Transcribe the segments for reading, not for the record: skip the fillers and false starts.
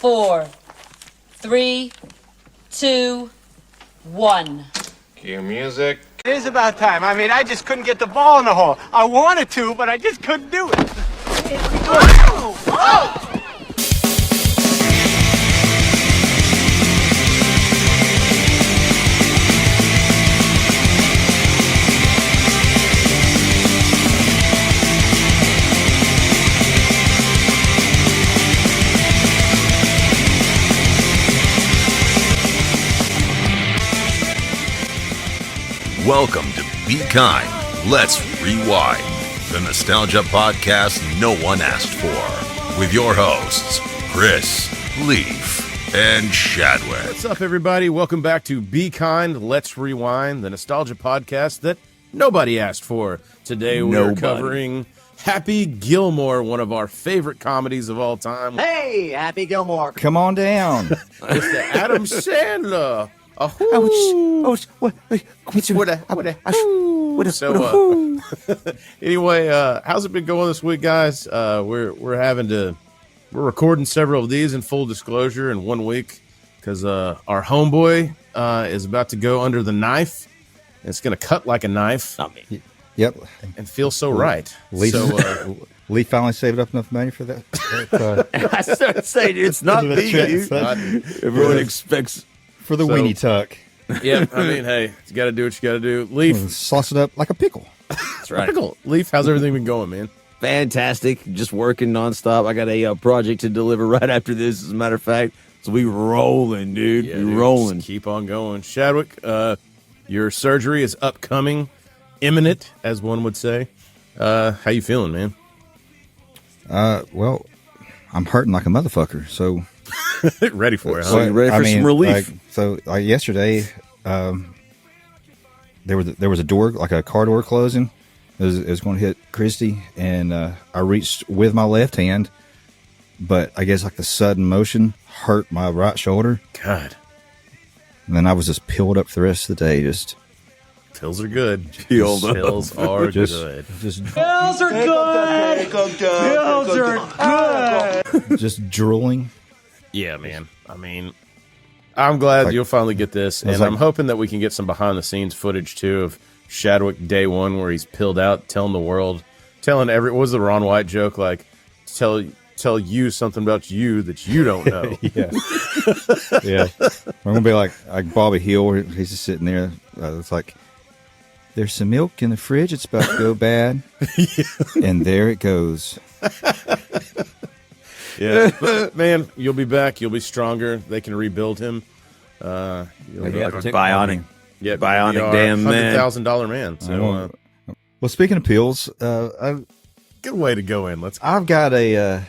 4, 3, 2, 1. Cue music. It is about time. I mean, I just couldn't get the ball in the hole. I wanted to, but I just couldn't do it. Oh! Welcome to Be Kind, Let's Rewind, the nostalgia podcast no one asked for, with your hosts, Chris, Leaf, and Shadwick. What's up, everybody? Welcome back to Be Kind, Let's Rewind, the nostalgia podcast that nobody asked for. Today we're covering Happy Gilmore, one of our favorite comedies of all time. Hey, Happy Gilmore. Come on down. Mr. Adam Sandler. Anyway, how's it been going this week, guys? We're recording several of these in full disclosure in 1 week because our homeboy is about to go under the knife. It's going to cut like a knife. Not me. Yep. And feel so right. Lee finally saved up enough money for that. I started saying it's not me, dude. Everyone expects for the weenie tuck. Yeah, I mean, hey, you got to do what you got to do. Leaf, sauce it up like a pickle. That's right. Pickle. Leaf, how's everything been going, man? Fantastic. Just working nonstop. I got a project to deliver right after this, as a matter of fact. So we rolling, dude. Yeah, we rolling. Just keep on going. Shadwick, your surgery is upcoming, imminent, as one would say. How you feeling, man? Well, I'm hurting like a motherfucker, so... Ready for it, huh? So you ready for some relief? Yesterday, there was a door, like a car door closing. It was going to hit Christy, and I reached with my left hand, but I guess like the sudden motion hurt my right shoulder. God. And then I was just pilled up the rest of the day. Just pills are good. Pills are good. Pills are good. Pills are good. Just drooling. Yeah, man. I mean, I'm glad you'll finally get this, and I'm hoping that we can get some behind-the-scenes footage, too, of Shadwick day one where he's pilled out, telling the world, what was the Ron White joke, like, tell you something about you that you don't know. Yeah. I'm going to be like Bobby Hill, where he's just sitting there. It's like, there's some milk in the fridge. It's about to go bad. And there it goes. Yeah, but, man, you'll be back. You'll be stronger. They can rebuild him. You'll be like bionic. Yeah, bionic damn man. $100,000 man. So, well, speaking of pills, good way to go in. I've got a.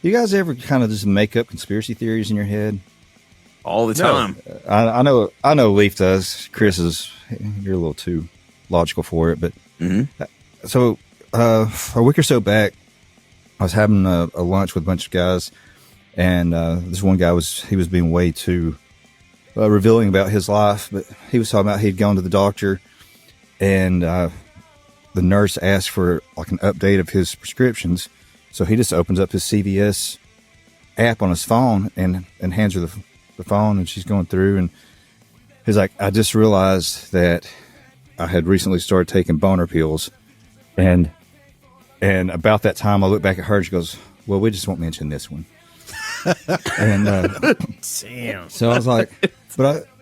You guys ever kind of just make up conspiracy theories in your head? All the time. No. I know Leaf does. Chris you're a little too logical for it, but so a week or so back, I was having a lunch with a bunch of guys, and this one guy was being way too revealing about his life, but he was talking about he'd gone to the doctor, and the nurse asked for like an update of his prescriptions, so he just opens up his CVS app on his phone and hands her the phone, and she's going through, and he's like, I just realized that I had recently started taking boner pills, and about that time, I look back at her and she goes, well, we just won't mention this one. And damn. So I was like,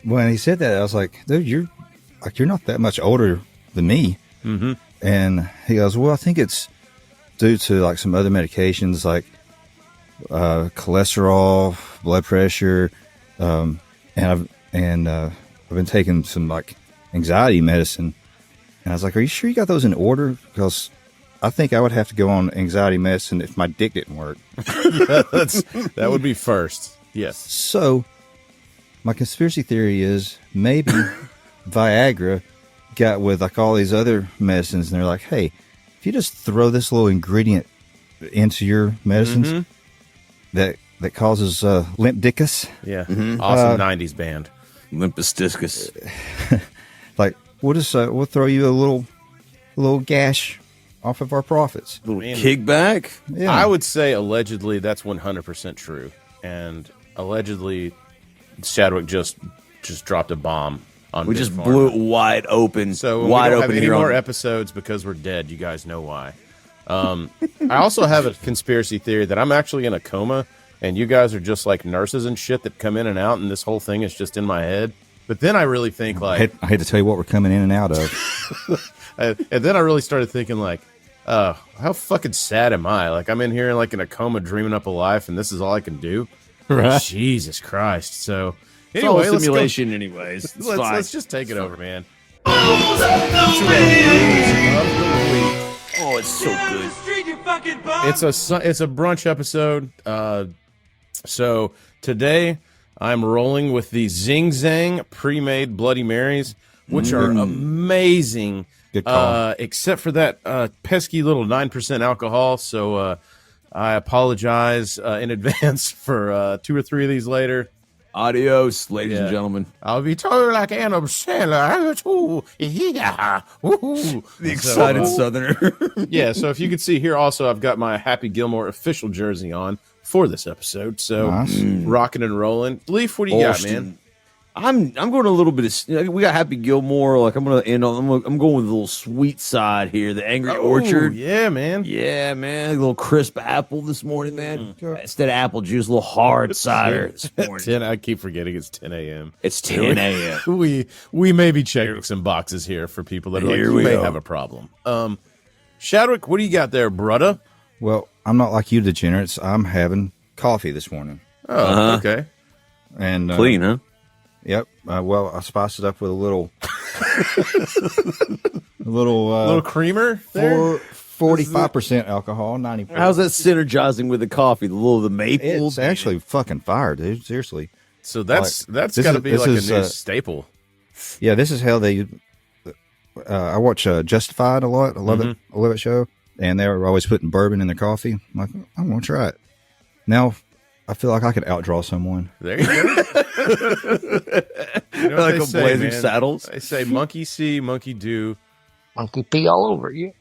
when he said that, I was like, dude, you're not that much older than me. Mm-hmm. And he goes, well, I think it's due to like some other medications, like cholesterol, blood pressure, and I've been taking some like anxiety medicine. And I was like, are you sure you got those in order? Because I think I would have to go on anxiety medicine if my dick didn't work. Yeah, that would be first. Yes. So my conspiracy theory is maybe Viagra got with like all these other medicines, and they're like, hey, if you just throw this little ingredient into your medicines that causes limp dickus. Yeah. Awesome 90s band. Limpus discus. Like, we'll throw you a little gash off of our profits. Little kickback? Yeah. I would say allegedly that's 100% true. and allegedly Chadwick just dropped a bomb on We Big just Pharma. blew it wide open. So wide we don't open have any here more on- episodes because we're dead. You guys know why. I also have a conspiracy theory that I'm actually in a coma, and you guys are just like nurses and shit that come in and out, and this whole thing is just in my head. But then I really think like, I hate to tell you what we're coming in and out of. and then I really started thinking like, how fucking sad am I? Like I'm in here like in a coma, dreaming up a life, and this is all I can do. Right. Jesus Christ. So It's all anyway, a let's go. simulation, anyways. It's fine. Let's just take it over, man. Oh, it's so good. It's a brunch episode. So today I'm rolling with the Zing Zang pre-made Bloody Marys, which are amazing. Good call. Except for that pesky little 9% alcohol. So I apologize in advance for 2 or 3 of these later. Adios, ladies and Yeah. gentlemen. I'll be told like Adam Sandler. Ooh, yeah, woohoo. The excited So, Southerner. yeah, so if you can see here also, I've got my Happy Gilmore official jersey on for this episode. So Nice. rocking and rolling. Leaf, what do you got, man? I'm going a little bit of. We got Happy Gilmore. Like I'm going to end on. I'm going with a little sweet side here. The Angry Orchard. Yeah, man. Yeah, man. A little crisp apple this morning, man. Instead of apple juice, a little hard cider this morning. 10, I keep forgetting it's 10 a.m. It's 10 a.m. We may be checking some boxes here for people that are like, Here you we may go. have a problem. Shadwick, what do you got there, brudda? Well, I'm not like you degenerates. I'm having coffee this morning. Oh, okay. And Clean, huh? Yep. Well, I spiced it up with a little, a little creamer there? 45% alcohol, 90%. How's that synergizing with the coffee? The maple. It's actually fucking fire, dude. Seriously. So that's this got to is- be this like is, a new uh, staple. Yeah, this is how they. I watch Justified a lot. I love it. I love that show. And they were always putting bourbon in their coffee. I'm like, I'm going to try it. Now, I feel like I could outdraw someone. There you go. You know what Like they a say, Blazing man? Saddles. They say monkey see, monkey do. Monkey pee all over you.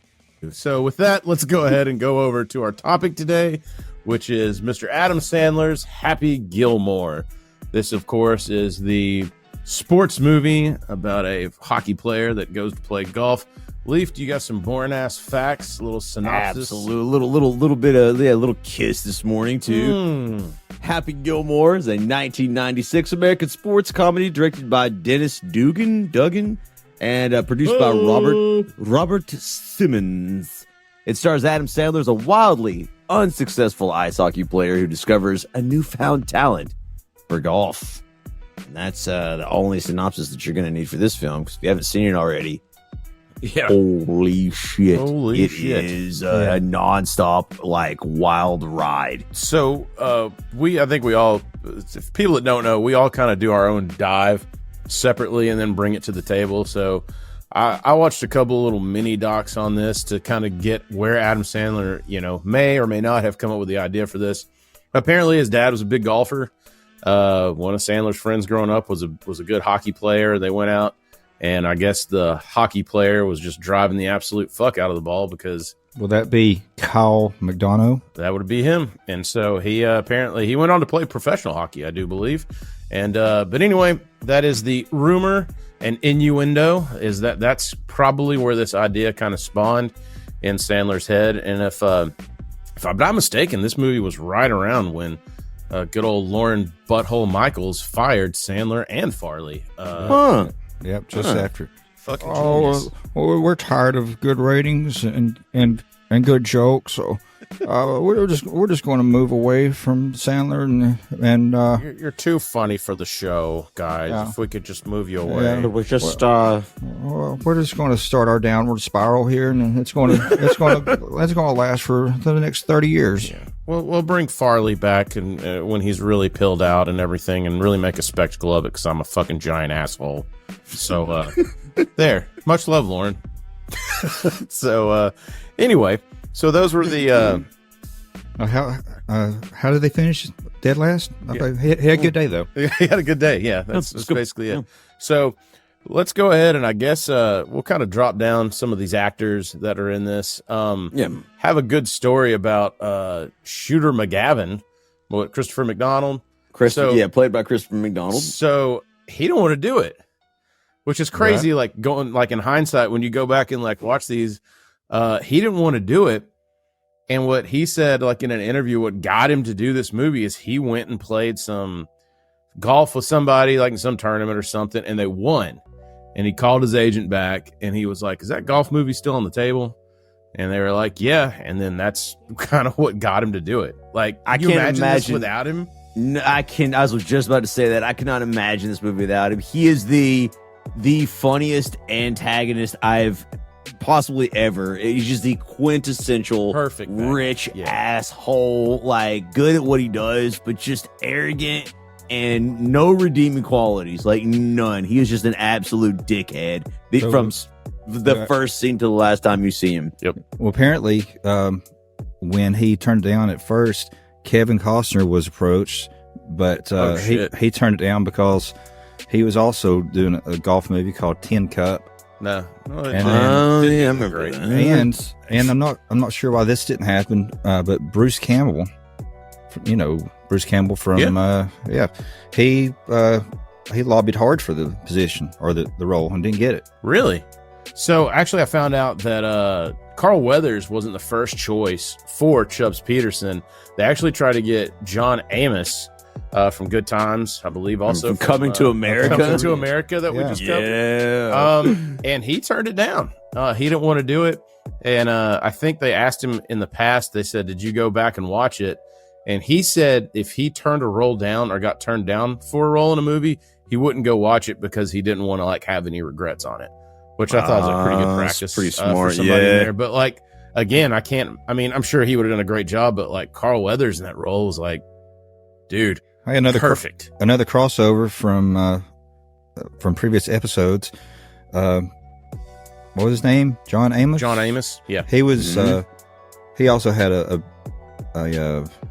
So with that, let's go ahead and go over to our topic today, which is Mr. Adam Sandler's Happy Gilmore. This, of course, is the sports movie about a hockey player that goes to play golf. Leaf, do you got some boring ass facts? A little synopsis? Absolute little bit of little kiss this morning too. Happy Gilmore is a 1996 American sports comedy directed by Dennis Dugan and produced by Robert Simmons. It stars Adam Sandler as a wildly unsuccessful ice hockey player who discovers a newfound talent for golf. And that's the only synopsis that you're going to need for this film, because if you haven't seen it already, Yeah. holy shit. Holy It shit. is a nonstop, like, wild ride. So I think we all, if people that don't know, we all kind of do our own dive separately and then bring it to the table. So I watched a couple little mini docs on this to kind of get where Adam Sandler, may or may not have come up with the idea for this. Apparently his dad was a big golfer. One of Sandler's friends growing up was a good hockey player. They went out, and I guess the hockey player was just driving the absolute fuck out of the ball because Will that be Kyle McDonough? that would be him. And so he apparently he went on to play professional hockey, I do believe. And but anyway, that is the rumor and innuendo, is that's probably where this idea kind of spawned in Sandler's head. And if I'm not mistaken, this movie was right around when good old Lauren Butthole Michaels fired Sandler and Farley. Yep, just after. Fucking Oh, genius. well, we're tired of good ratings and good jokes, so we're just going to move away from Sandler and You're too funny for the show, guys. Yeah. If we could just move you away. Yeah. It was just well, we're just going to start our downward spiral here, and it's going to last for the next 30 years. We'll bring Farley back and when he's really pilled out and everything, and really make a spectacle of it because I'm a fucking giant asshole. So there, much love, Lauren. So anyway, so those were the How did they finish? Dead last? He had a good day though. he had a good day. Yeah, that's basically it. So let's go ahead and I guess we'll kind of drop down some of these actors that are in this. Have a good story about Shooter McGavin, Christopher McDonald. Played by Christopher McDonald. So he didn't want to do it, which is crazy. Right. Like going like in hindsight, when you go back and like watch these, he didn't want to do it. And what he said, like in an interview, what got him to do this movie is he went and played some golf with somebody, like in some tournament or something, and they won. And he called his agent back, and he was like, "Is that golf movie still on the table?" And they were like, "Yeah." And then that's kind of what got him to do it. Like, I can't imagine this without him. No, I was just about to say that. I cannot imagine this movie without him. He is the funniest antagonist I've possibly ever. He's just the quintessential perfect rich asshole, like good at what he does, but just arrogant and no redeeming qualities, like none. He is just an absolute dickhead from the first scene to the last time you see him. Yep. Well, apparently, when he turned down at first, Kevin Costner was approached, but he turned it down because he was also doing a golf movie called Tin Cup. No. I remember that. And I'm not sure why this didn't happen, but Bruce Campbell, Bruce Campbell from he lobbied hard for the position or the role and didn't get it. Really? So actually, I found out that Carl Weathers wasn't the first choice for Chubbs Peterson. They actually tried to get John Amos from Good Times, I believe, also from Coming to America. Coming to America that we just covered. And he turned it down. He didn't want to do it. And I think they asked him in the past, they said, "Did you go back and watch it?" And he said if he turned a role down or got turned down for a role in a movie, he wouldn't go watch it because he didn't want to like have any regrets on it, which I thought was a pretty good practice. Pretty smart, for somebody in there. But like, again, I'm sure he would have done a great job, but like Carl Weathers in that role was like, dude, perfect. Another crossover from previous episodes. What was his name? John Amos? John Amos. Yeah. He was, he also had a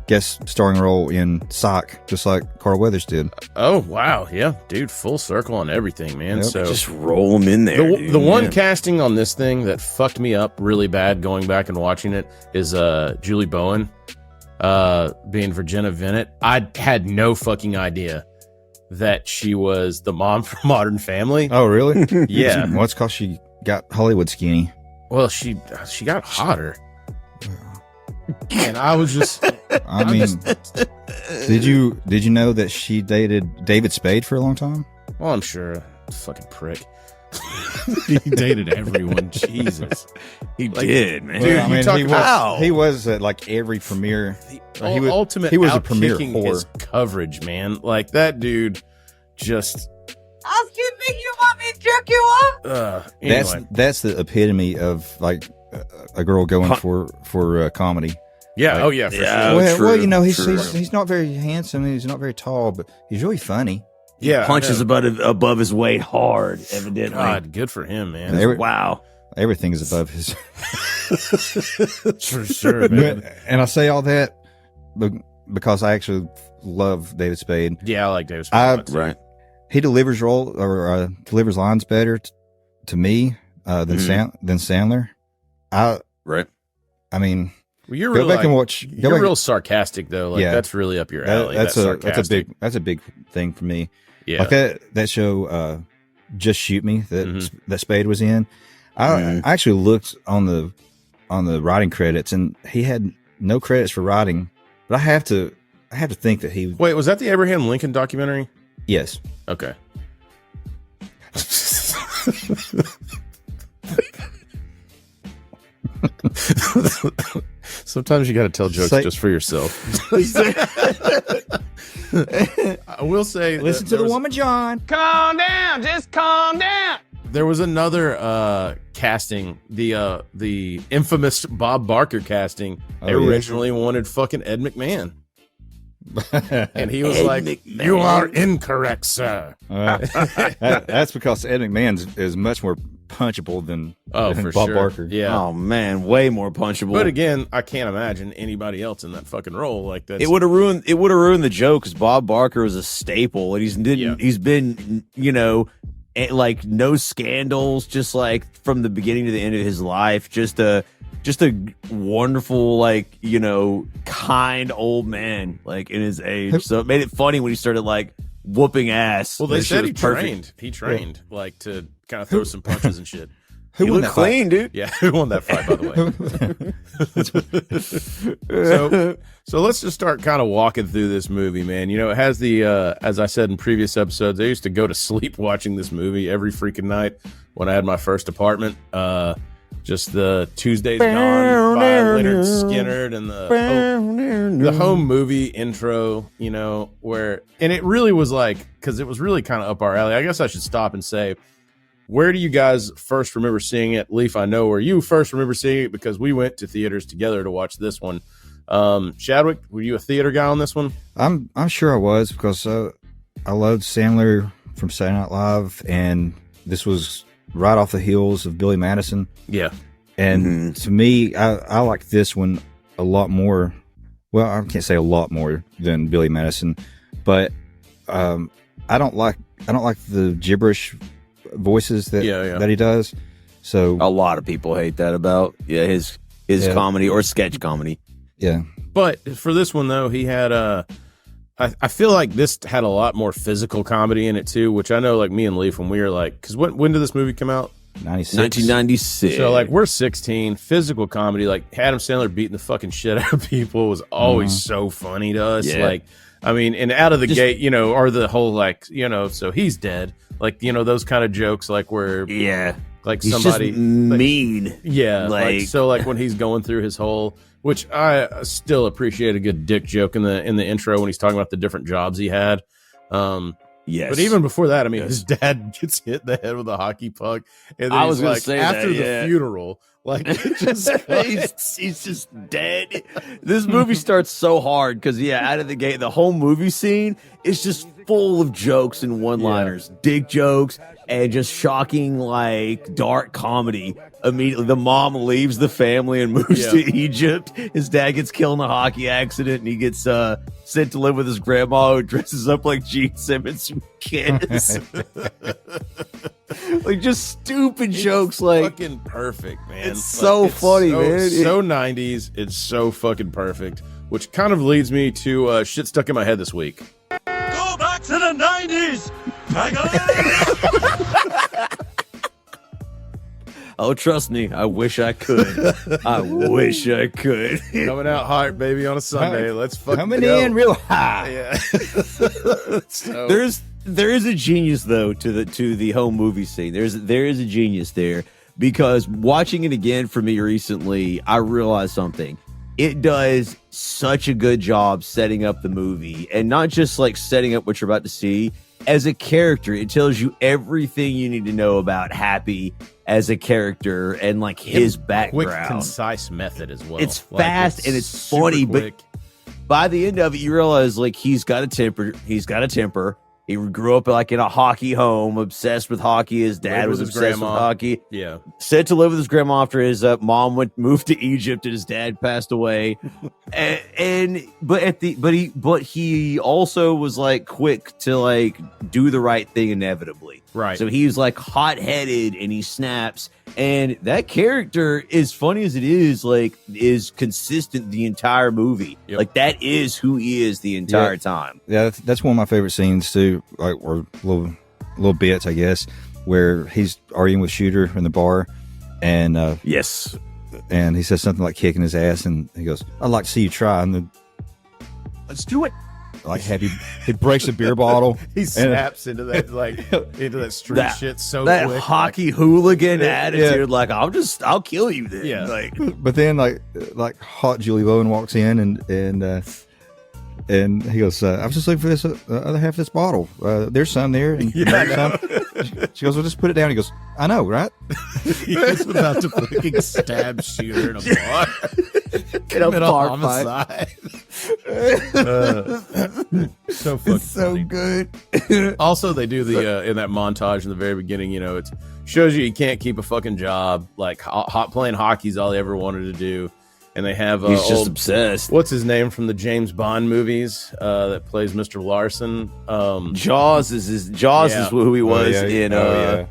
guest starring role in Sock, just like Carl Weathers did. Oh, wow. Yeah. Dude, full circle on everything, man. Yep. So just roll him in there. The one casting on this thing that fucked me up really bad going back and watching it is Julie Bowen being Virginia Vinet. I had no fucking idea that she was the mom from Modern Family. Oh, really? Yeah. Well, it's because she got Hollywood skinny. Well, she got hotter. And I was just, I mean, did you know that she dated David Spade for a long time? Well, I'm sure. Fucking prick. He dated everyone. Jesus. He did, man. Dude, he was at like every premiere. He was a premiere whore. His coverage, man. Like that dude just. Excuse me, you want me to jerk you off? Anyway. That's the epitome of like a girl going for comedy. Yeah. Like, oh yeah. For sure. Well, he's not very handsome. He's not very tall, but he's really funny. Yeah. Punches above his weight hard, evidently. God, good for him, man. Wow. Everything is above his. For sure, man. And I say all that because I actually love David Spade. Yeah, I like David Spade. Right. He delivers delivers lines better to me than Sandler. Right. I mean, well, you're go back and watch. You're real sarcastic though. Like that's really up your alley. That's a big thing for me. Yeah. Like that show, Just Shoot Me that Spade was in. I actually looked on the writing credits, and he had no credits for writing. But I have to think that he. Wait, was that the Abraham Lincoln documentary? Yes. Okay. Sometimes you got to tell jokes just for yourself. I will say, listen to the woman, John. Calm down, just calm down. There was another casting, the infamous Bob Barker casting. They originally wanted fucking Ed McMahon. And he was like, McMahon. "You are incorrect, sir." That's because Ed McMahon is much more punchable than for Bob sure. Barker. Yeah. Oh man, way more punchable. But again, I can't imagine anybody else in that fucking role like that. It would have ruined the joke because Bob Barker was a staple, and he's been like no scandals, just like from the beginning to the end of his life, just a just a wonderful, like, you know, kind old man, like in his age. So it made it funny when he started like whooping ass. Well, they said he perfect. trained like to kind of throw some punches and shit. He looked clean, dude. Yeah, who won that fight, by the way? So let's just start kind of walking through this movie, man. You know, it has the, as I said in previous episodes, I used to go to sleep watching this movie every freaking night when I had my first apartment. Just the Tuesdays Gone by Leonard Skinner and the home movie intro, you know, and it really was like, because it was really kind of up our alley. I guess I should stop and say, where do you guys first remember seeing it? Leaf, I know where you first remember seeing it because we went to theaters together to watch this one. Chadwick, were you a theater guy on this one? I'm sure I was, because I loved Sandler from Saturday Night Live, and this was right off the heels of Billy Madison. Yeah. And to me, I like this one a lot more. Well, I can't say a lot more than Billy Madison, but I don't like the gibberish voices that he does. So a lot of people hate that about his comedy or sketch comedy. Yeah. But for this one though, he had I feel like this had a lot more physical comedy in it too, which I know like me and Leaf when we were like, because when did this movie come out? 1996. So like we're 16. Physical comedy, like Adam Sandler beating the fucking shit out of people was always so funny to us. Yeah. Like, I mean, and out of the gate, you know, or the whole like, you know, so he's dead. Like, you know, those kind of jokes, like where like he's somebody just mean. Yeah, like so like when he's going through his whole, which I still appreciate a good dick joke in the intro when he's talking about the different jobs he had. Yes. But even before that, I mean, his dad gets hit in the head with a hockey puck, and then I was he's gonna like, say after that, the funeral, like, it just he's just dead. This movie starts so hard because out of the gate, the whole movie scene is just full of jokes and one-liners, dick jokes, and just shocking, like, dark comedy. Immediately, the mom leaves the family and moves to Egypt. His dad gets killed in a hockey accident, and he gets sent to live with his grandma, who dresses up like Gene Simmons from Kids. Like, just stupid jokes. Like, fucking perfect, man. It's so funny, man. So 90s. It's so fucking perfect. Which kind of leads me to shit stuck in my head this week. Go back to the 90s, faggot! Oh, trust me, I wish I could. I wish I could. Coming out hard, baby, on a Sunday. Let's fucking coming go. in real high. Yeah. So, There is a genius though to the home movie scene. There is a genius there, because watching it again for me recently, I realized something. It does such a good job setting up the movie, and not just like setting up what you're about to see. As a character, it tells you everything you need to know about Happy as a character and like his background. Quick, concise method as well. It's fast and it's funny, quick. But by the end of it, you realize like he's got a temper. He grew up like in a hockey home, obsessed with hockey. His dad was obsessed with hockey. Yeah, sent to live with his grandma after his mom moved to Egypt and his dad passed away. But he also was like quick to like do the right thing inevitably. Right. So he's like hot headed and he snaps. And that character, as funny as it is, like is consistent the entire movie. Yep. Like that is who he is the entire time. Yeah, that's one of my favorite scenes too. Like, or little bits, I guess, where he's arguing with Shooter in the bar, and Yes. and he says something like kicking his ass, and he goes, "I'd like to see you try." And then, Let's do it. like, he breaks a beer bottle. he snaps into that into that street shit so That quick. hockey hooligan attitude, like I'll kill you then. Yeah. Like, But then, like hot Julie Bowen walks in, and he goes, "I was just looking for this other half of this bottle. There's some there." And there's some. She goes, "Well, just put it down." He goes, "I know, right?" He was about to fucking stab Shooter in a bar. in a bar homicide. So fucking funny. good. Also, they do the in that montage in the very beginning. You know, it shows you can't keep a fucking job. Like playing hockey's all he ever wanted to do. And they have He's just obsessed. What's his name from the James Bond movies that plays Mr. Larson? Jaws is who he was in. And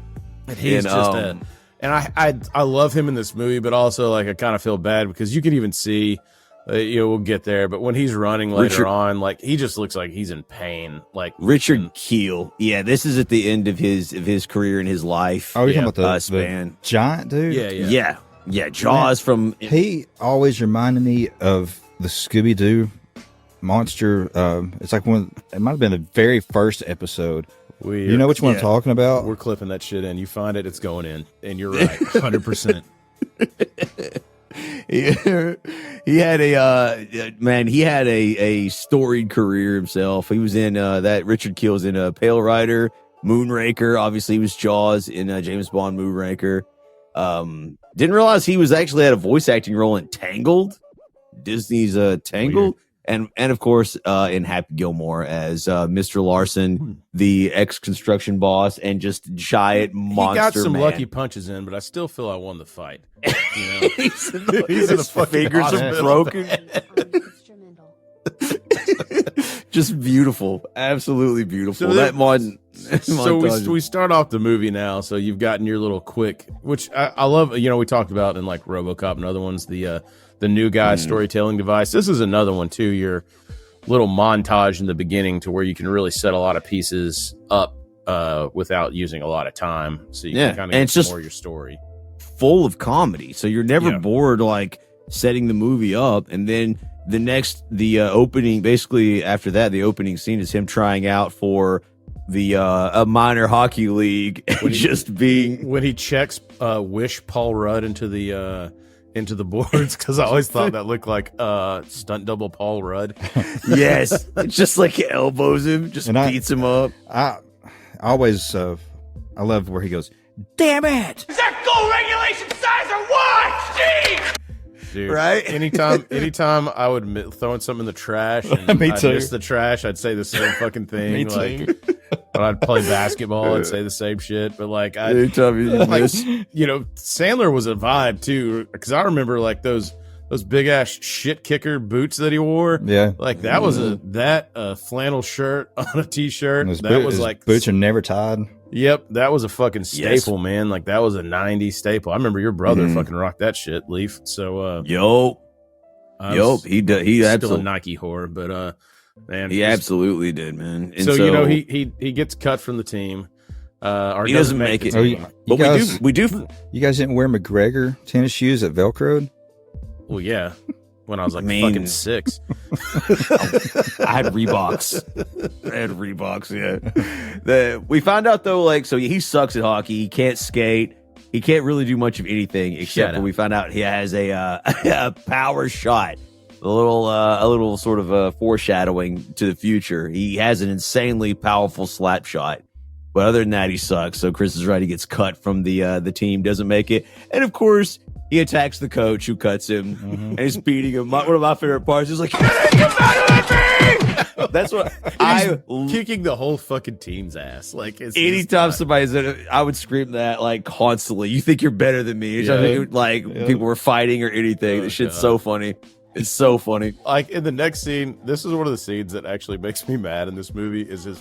he's just And I love him in this movie, but also like I kind of feel bad because you can even see, we'll get there. But when he's running later on, like he just looks like he's in pain. Like Richard Kiel. Yeah, this is at the end of his career and his life. Oh, you're talking about the span giant dude? Yeah. Jaws from. He always reminded me of the Scooby-Doo monster. It's like it might have been the very first episd. You know which one I'm talking about? We're clipping that shit in. You find it, it's going in. And you're right, 100%. He had a storied career himself. He was in Richard Kiel's in Pale Rider, Moonraker. Obviously, he was Jaws in James Bond Moonraker. Didn't realize he was actually had a voice acting role in Tangled, Disney's Tangled. Weird. And of course, in Happy Gilmore as Mr. Larson, the ex-construction boss, and just giant monster. He got some lucky punches in, but I still feel I won the fight. You know? He's in the fingers are broken. Just beautiful, absolutely beautiful. So we start off the movie now. So you've gotten your little quick, which I love. You know, we talked about in like RoboCop and other ones. The new guy storytelling device. This is another one too. Your little montage in the beginning to where you can really set a lot of pieces up without using a lot of time. So you can kind of get more of your story. Full of comedy, so you're never bored like setting the movie up. And then the opening, basically after that, the opening scene is him trying out for the a minor hockey league. When he checks Wish Paul Rudd into the boards, because I always thought that looked like stunt double Paul Rudd. Yes, it's just like he elbows him, just beats him up. I always I love where he goes, "Damn it! Is that goal regulation size or what? Jeez!" Dude, right? Anytime I would throwing something in the trash and I'd miss the trash, I'd say the same fucking thing. Me like too. when I'd play basketball, I'd say the same shit. But like Sandler was a vibe too, because I remember like those big ass shit kicker boots that he wore. Yeah, like that was a flannel shirt on a t-shirt. His boots are never tied. Yep, that was a fucking staple, man. Like that was a '90s staple. I remember your brother fucking rocked that shit, Leaf. So, he still a Nike whore, but man, he absolutely did, man. And so you know he gets cut from the team. He doesn't make it. We do. You guys didn't wear McGregor tennis shoes at Velcroed? Well, yeah. When I was like fucking 6. I had Reeboks. Yeah. We found out though, like, so he sucks at hockey. He can't skate. He can't really do much of anything except when we found out he has a power shot. A little sort of foreshadowing to the future. He has an insanely powerful slap shot. But other than that, he sucks. So Chris is right. He gets cut from the team, doesn't make it. And of course, he attacks the coach who cuts him and he's beating him. One of my favorite parts is like, that's what kicking the whole fucking team's ass. Like anytime somebody's in it, I would scream that like constantly. You think you're better than me? People were fighting or anything. This shit's so funny. It's so funny. Like in the next scene, this is one of the scenes that actually makes me mad in this movie. Is his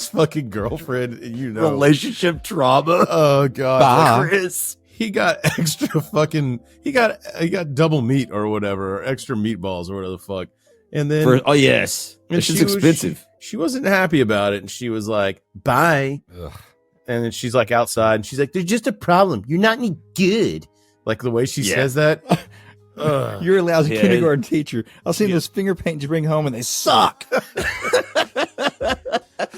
fucking girlfriend? Relationship trauma. Oh god, Chris. He got extra fucking. He got double meat or whatever, or extra meatballs or whatever the fuck. And then yes, this is expensive. She wasn't happy about it, and she was like, "Bye." Ugh. And then she's like outside, and she's like, "There's just a problem. You're not any good." Like the way she says that. You're a lousy kindergarten teacher. I'll see those finger paints you bring home, and they suck.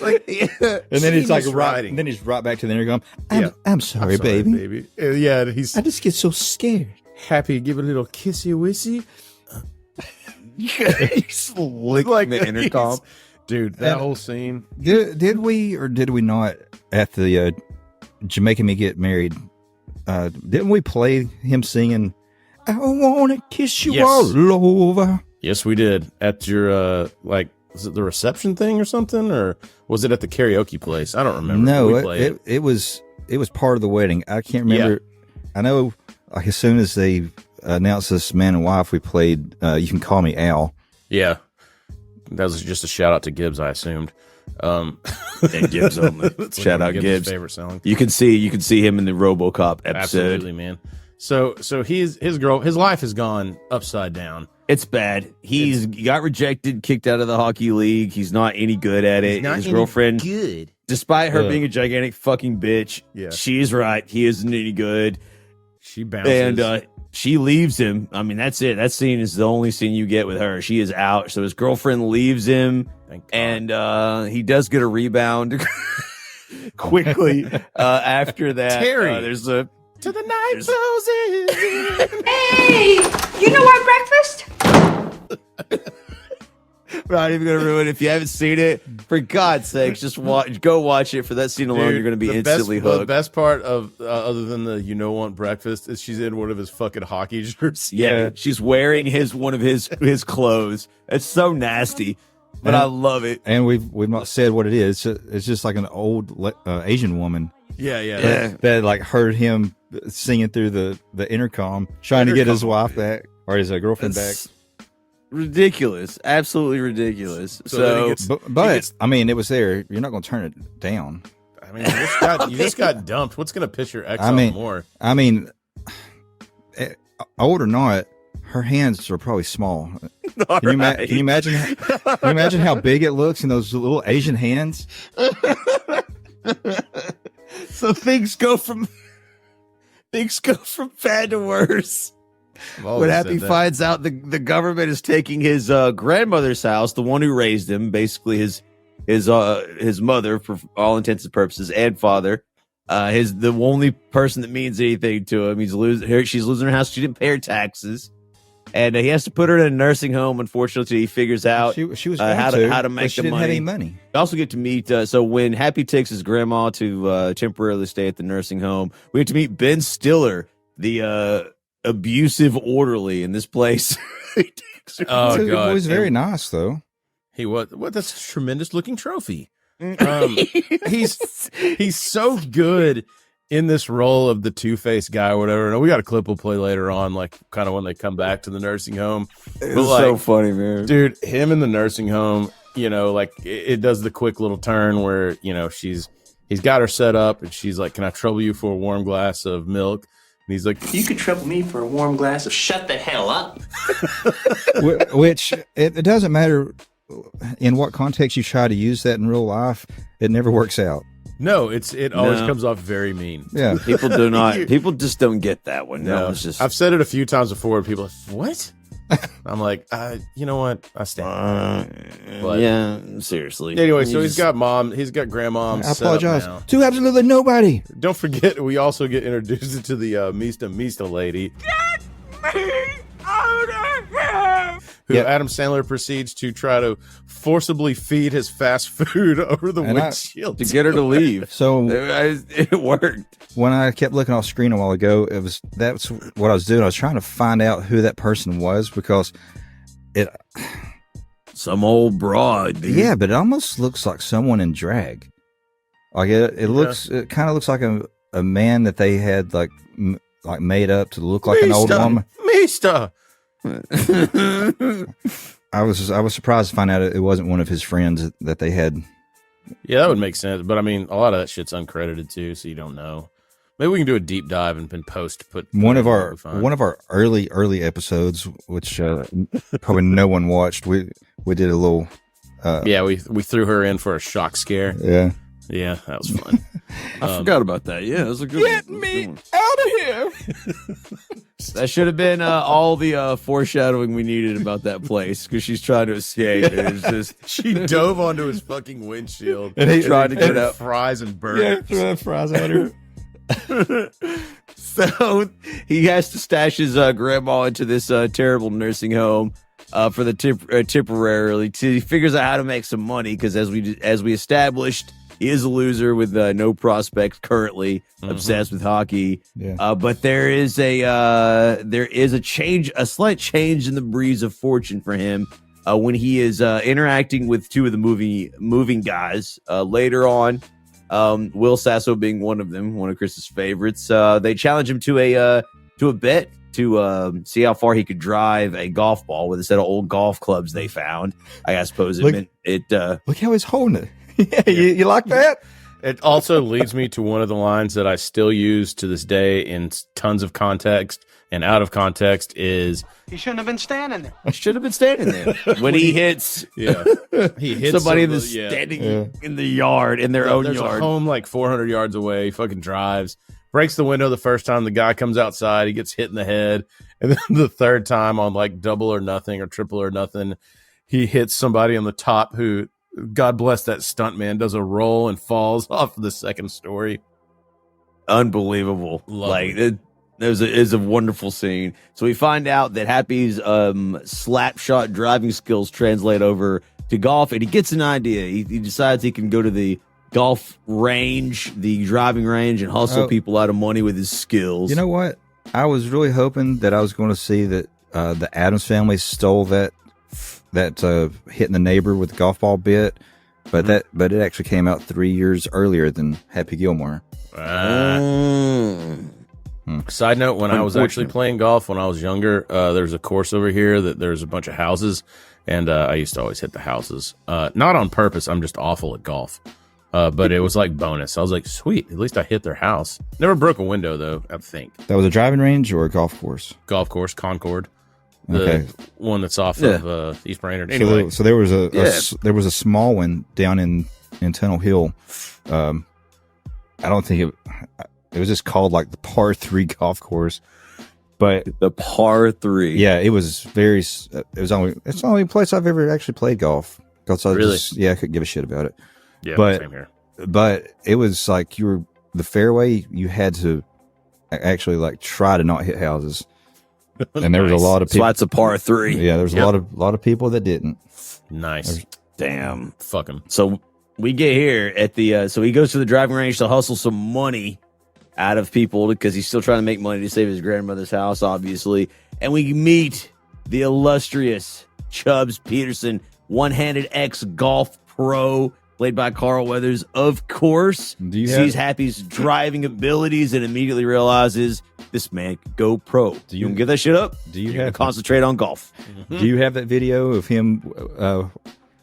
And then he's like riding. And then he's right back to the intercom. I'm sorry, baby. Yeah, I just get so scared. Happy, give a little kissy wissy. He's licking the intercom, dude. That whole scene. Did we or did we not at the Jamaican Me Get Married? Didn't we play him singing? I want to kiss you all over. Yes, we did at your was it the reception thing or something, or was it at the karaoke place? I don't remember. No, it was part of the wedding. I can't remember. Yeah. I know, like as soon as they announced this man and wife, we played "You Can Call Me Al." Yeah, That was just a shout out to Gibbs, I assumed. And Gibbs only. Shout out Gibbs. Favorite song. You can see him in the RoboCop episode. Absolutely, man. So his life has gone upside down. It's bad. He got rejected, kicked out of the hockey league. He's not any good at it. His girlfriend, good. Despite her being a gigantic fucking bitch, she's right. He isn't any good. She bounces. And she leaves him. I mean, that's it. That scene is the only scene you get with her. She is out. So his girlfriend leaves him, and he does get a rebound quickly after that. Terry, there's a... To the night closes. Hey, you know our breakfast? We're not even going to ruin it. If you haven't seen it, for God's sakes, just go watch it. For that scene alone, you're going to be instantly hooked. The best part of, other than the want breakfast, is she's in one of his fucking hockey jerseys. Yeah, she's wearing one of his clothes. It's so nasty, but I love it. And we've not said what it is. It's just like an old Asian woman. Yeah. That like heard him singing through the intercom, trying to get his wife back or his girlfriend back. Ridiculous, absolutely ridiculous. But I mean, it was there. You're not going to turn it down. I mean, you just got dumped. What's going to piss your ex off more? I mean, old or not, her hands are probably small. Can you imagine how big it looks in those little Asian hands? So things go from bad to worse. When Happy finds out the government is taking his grandmother's house, the one who raised him, basically his mother for all intents and purposes, and father, the only person that means anything to him. She's losing her house. She didn't pay her taxes, and he has to put her in a nursing home. Unfortunately, he figures out she was how to make she the didn't money. have any money. We also get to meet. So when Happy takes his grandma to temporarily stay at the nursing home, we get to meet Ben Stiller, the abusive orderly in this place. God, He was very nice though. He was. What? That's a tremendous looking trophy. He's so good in this role of the two-faced guy or whatever. And we got a clip we'll play later on, like kind of when they come back to the nursing home. It's so funny, man. Dude, him in the nursing home, like it does the quick little turn where, he's got her set up and she's like, "Can I trouble you for a warm glass of milk?" And he's like, "You could trouble me for a warm glass of shut the hell up." Which it doesn't matter in what context you try to use that in real life, it never works out. No, it always comes off very mean. Yeah. People just don't get that one. No, I've said it a few times before. People are like, what? I'm like, you know what? I stand. Yeah, seriously. Anyway, so he's got grandma. I apologize to absolutely nobody. Don't forget, we also get introduced to the Mista lady. Get me out of here! Who Adam Sandler proceeds to try to forcibly feed his fast food over the windshield to get her to leave. So it worked. When I kept looking off screen a while ago, that's what I was doing. I was trying to find out who that person was because some old broad. Dude. Yeah, but it almost looks like someone in drag. Like it kind of looks like a man that they had like made up to look like an old woman. Mista. I was surprised to find out it wasn't one of his friends that they had. Yeah, that would make sense. But I mean, a lot of that shit's uncredited too, so you don't know. Maybe we can do a deep dive and put one of our early episodes, which probably no one watched. We did a little. We threw her in for a shock scare. Yeah, that was fun. I forgot about that. Yeah, it was a good Get me out of here! That should have been all the foreshadowing we needed about that place because she's trying to escape. It's just she dove onto his fucking windshield and he tried to get out fries and burgers. Yeah, throw fries at her. So he has to stash his grandma into this terrible nursing home for the temporarily. He figures out how to make some money because as we established. He is a loser with no prospects currently, obsessed with hockey. Yeah. But there is a slight change in the breeze of fortune for him when he is interacting with two of the moving guys. Later on, Will Sasso being one of them, one of Chris's favorites. They challenge him to a bet to see how far he could drive a golf ball with a set of old golf clubs they found. I suppose Look how he's holding it. Yeah, you like that? It also leads me to one of the lines that I still use to this day in tons of context and out of context is, He shouldn't have been standing there. I should have been standing there when he hits. He hits somebody standing in the yard in their own there's yard. A home like 400 yards away. He fucking drives, breaks the window the first time. The guy comes outside. He gets hit in the head, and then the third time on like double or nothing or triple or nothing, he hits somebody on the top who, God bless that stuntman, does a roll and falls off the second story. Unbelievable. Lovely. Like it is a wonderful scene. So we find out that Happy's slap shot driving skills translate over to golf, and he gets an idea. He decides he can go to the golf range, the driving range, and hustle people out of money with his skills. You know what? I was really hoping that I was going to see that the Adams family stole that hitting the neighbor with the golf ball bit, but it actually came out 3 years earlier than Happy Gilmore. Side note, when I was actually playing golf when I was younger, there's a course over here that there's a bunch of houses, and I used to always hit the houses. Not on purpose. I'm just awful at golf. But it was like bonus. I was like, sweet, at least I hit their house. Never broke a window, though, I think. That was a driving range or a golf course? Golf course, Concord. The one that's off of East Brainerd. Anyway. So there was a small one down in Tunnel Hill. I don't think it was just called like the par 3 golf course, but the par 3. Yeah, it was it's the only place I've ever actually played golf. Really? I couldn't give a shit about it. Yeah, same here. But it was like the fairway, you had to actually like try to not hit houses. And there was a lot of people. So that's a par 3. Yeah, there's a lot of people that didn't. Nice. Damn. Fuck him. So we get here at the so he goes to the driving range to hustle some money out of people because he's still trying to make money to save his grandmother's house, obviously. And we meet the illustrious Chubbs Peterson, one-handed ex-golf pro, played by Carl Weathers, of course. Sees Happy's driving abilities and immediately realizes this man could go pro. Do you give that shit up? Do you have concentrate on golf? Do you have that video of him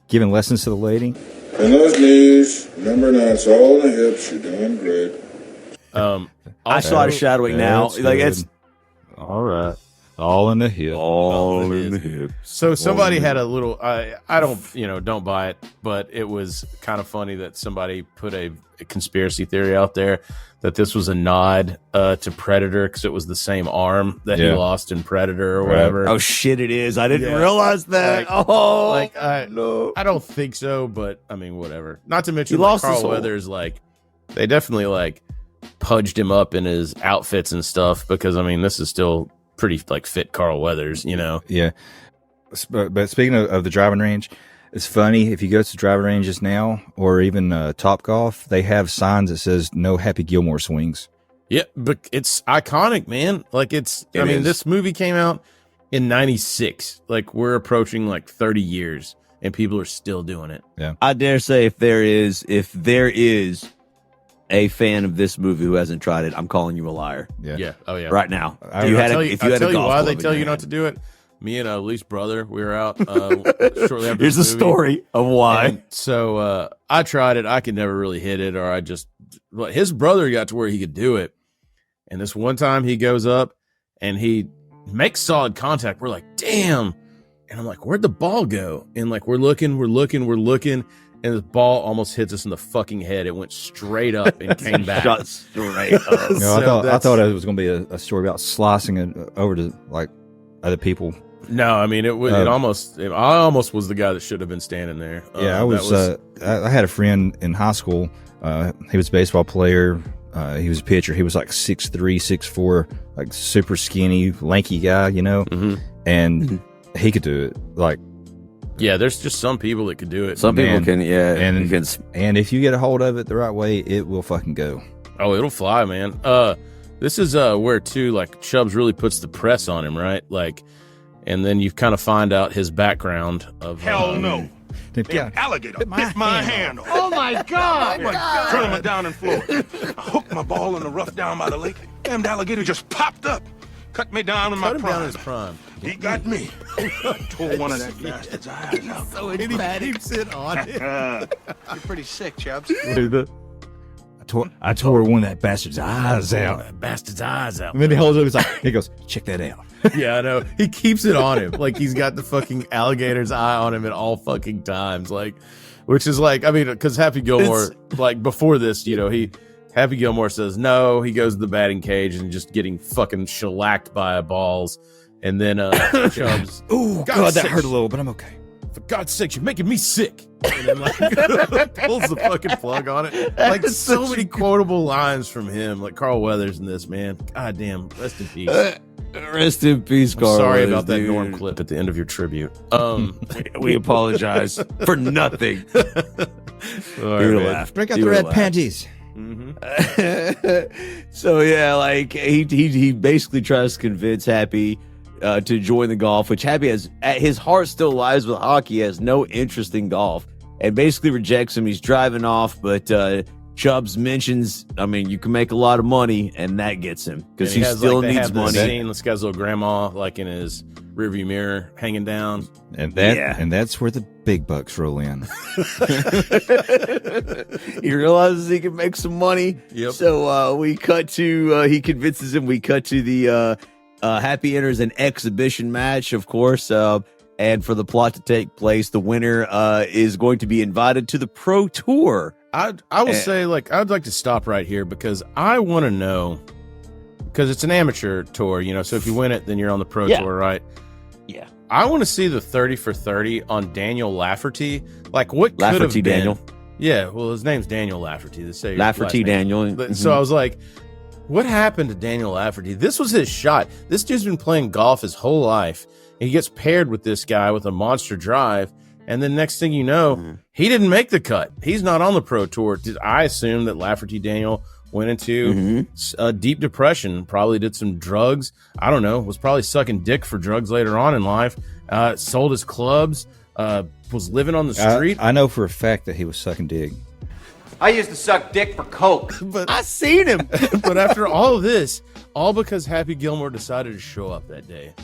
giving lessons to the lady? And those knees, remember now, it's all in the hips. You're doing great. I saw it shadowing now. Like it's all right. All in the hip. All in the hip. So somebody had a little. I don't buy it, but it was kind of funny that somebody put a conspiracy theory out there that this was a nod to Predator because it was the same arm that he lost in Predator or whatever. Oh shit! It is. I didn't realize that. I no. I don't think so, but I mean, whatever. Not to mention, He lost Carl his soul. Weathers. Like, they definitely like pudged him up in his outfits and stuff because I mean, this is still pretty like fit Carl Weathers, you know. Yeah. But speaking of the driving range, it's funny if you go to driving ranges now or even Top Golf, they have signs that says no Happy Gilmore swings. Yeah, but it's iconic, man. Like I mean, this movie came out in 96. Like we're approaching like 30 years and people are still doing it. Yeah. I dare say if there is a fan of this movie who hasn't tried it, I'm calling you a liar. Yeah. Oh yeah. Right now. I'll tell you why they tell you not to do it. Me and Lee's brother, we were out shortly after. Here's the story of why. And so I tried it. I could never really hit it, or his brother got to where he could do it. And this one time he goes up and he makes solid contact. We're like, damn. And I'm like, where'd the ball go? And like, we're looking. And the ball almost hits us in the fucking head. It went straight up and came back. Shot straight up. I thought it was going to be a story about slicing it over to like other people. No, I mean I almost was the guy that should have been standing there. Yeah, I had a friend in high school. He was a baseball player. He was a pitcher. He was like 6'3", 6'4", like super skinny, lanky guy, you know. Mm-hmm. And he could do it. Like, yeah, there's just some people that could do it. Some people can, yeah. And if you get a hold of it the right way, it will fucking go. Oh, it'll fly, man. This is where too, like Chubbs really puts the press on him, right? Like, and then you kind of find out his background of Hell no. Damn alligator bit my hand. Oh my God! Turn him down in Florida. I hooked my ball in the rough down by the lake. Damned alligator just popped up. Cut me down in my Cut him down prime. in his prime. He got me. I tore one of that bastard's eyes out. So he keeps it on it. You're pretty sick, Chubbs. I tore one of that bastard's eyes out. That bastard's eyes out. And then he holds up. He goes, check that out. Yeah, I know. He keeps it on him. Like he's got the fucking alligator's eye on him at all fucking times. Like, which is like, I mean, because Happy Gilmore, like before this, Happy Gilmore says no. He goes to the batting cage and just getting fucking shellacked by balls. And then Chubbs, Oh, God, that hurt a little, but I'm okay. For God's sake, you're making me sick. And then like pulls the fucking plug on it. Like so many quotable lines from him, like Carl Weathers in this, man. God damn, rest in peace. Rest in peace, Carl. Sorry Weathers, about that dude. Norm clip at the end of your tribute. We apologize for nothing. Laughed. Break out the red panties. So yeah, like he basically tries to convince Happy to join the golf, which Happy has at his heart still lies with hockey. He has no interest in golf and basically rejects him. He's driving off, but Chubbs mentions, I mean, you can make a lot of money, and that gets him because he still needs money. Scene, this guy's little grandma, like in his rearview mirror, hanging down, and that's where the big bucks roll in. He realizes he can make some money. Yep. So we cut to he convinces him. We cut to the Happy enters an exhibition match, of course. And for the plot to take place, the winner is going to be invited to the Pro Tour. I will say, like, I'd like to stop right here because I want to know, because it's an amateur tour, so if you win it, then you're on the Pro Tour, right? Yeah. I want to see the 30 for 30 on Daniel Lafferty. Like, what could have been? Daniel. Yeah, well, his name's Daniel Lafferty. They say Lafferty Daniel. Mm-hmm. So I was like, what happened to Daniel Lafferty? This was his shot. This dude's been playing golf his whole life. He gets paired with this guy with a monster drive. And then next thing you know, he didn't make the cut. He's not on the Pro Tour. I assume that Lafferty Daniel went into a deep depression, probably did some drugs. I don't know, was probably sucking dick for drugs later on in life, sold his clubs, was living on the street. I know for a fact that he was sucking dick. I used to suck dick for coke. But I seen him. But after all of this, all because Happy Gilmore decided to show up that day.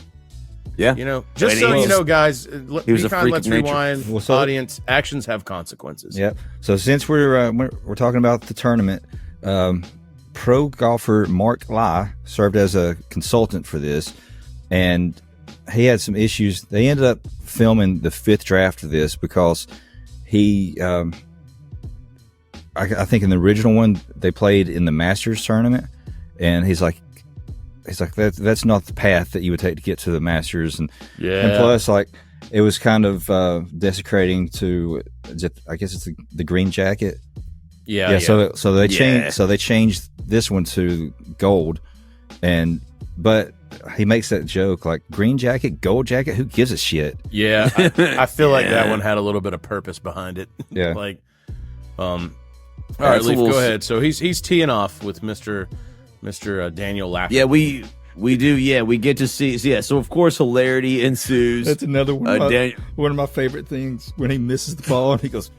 Yeah. Just so you know, guys, let's rewind. Well, so- Audience, actions have consequences. Yep. So since we're talking about the tournament, pro golfer Mark Lai served as a consultant for this, and he had some issues. They ended up filming the fifth draft of this because he, I think in the original one they played in the Masters tournament, and he's like that's not the path that you would take to get to the Masters, and plus like it was kind of desecrating to, I guess it's the green jacket. Yeah. So they changed. So they changed this one to gold, but he makes that joke like green jacket, gold jacket. Who gives a shit? Yeah, I feel like that one had a little bit of purpose behind it. Yeah. All right, Leaf, go ahead. So he's teeing off with Mr. Daniel Lafferty. Yeah, we do. Yeah, we get to see. Yeah, so of course hilarity ensues. That's another one. One of my favorite things when he misses the ball and he goes,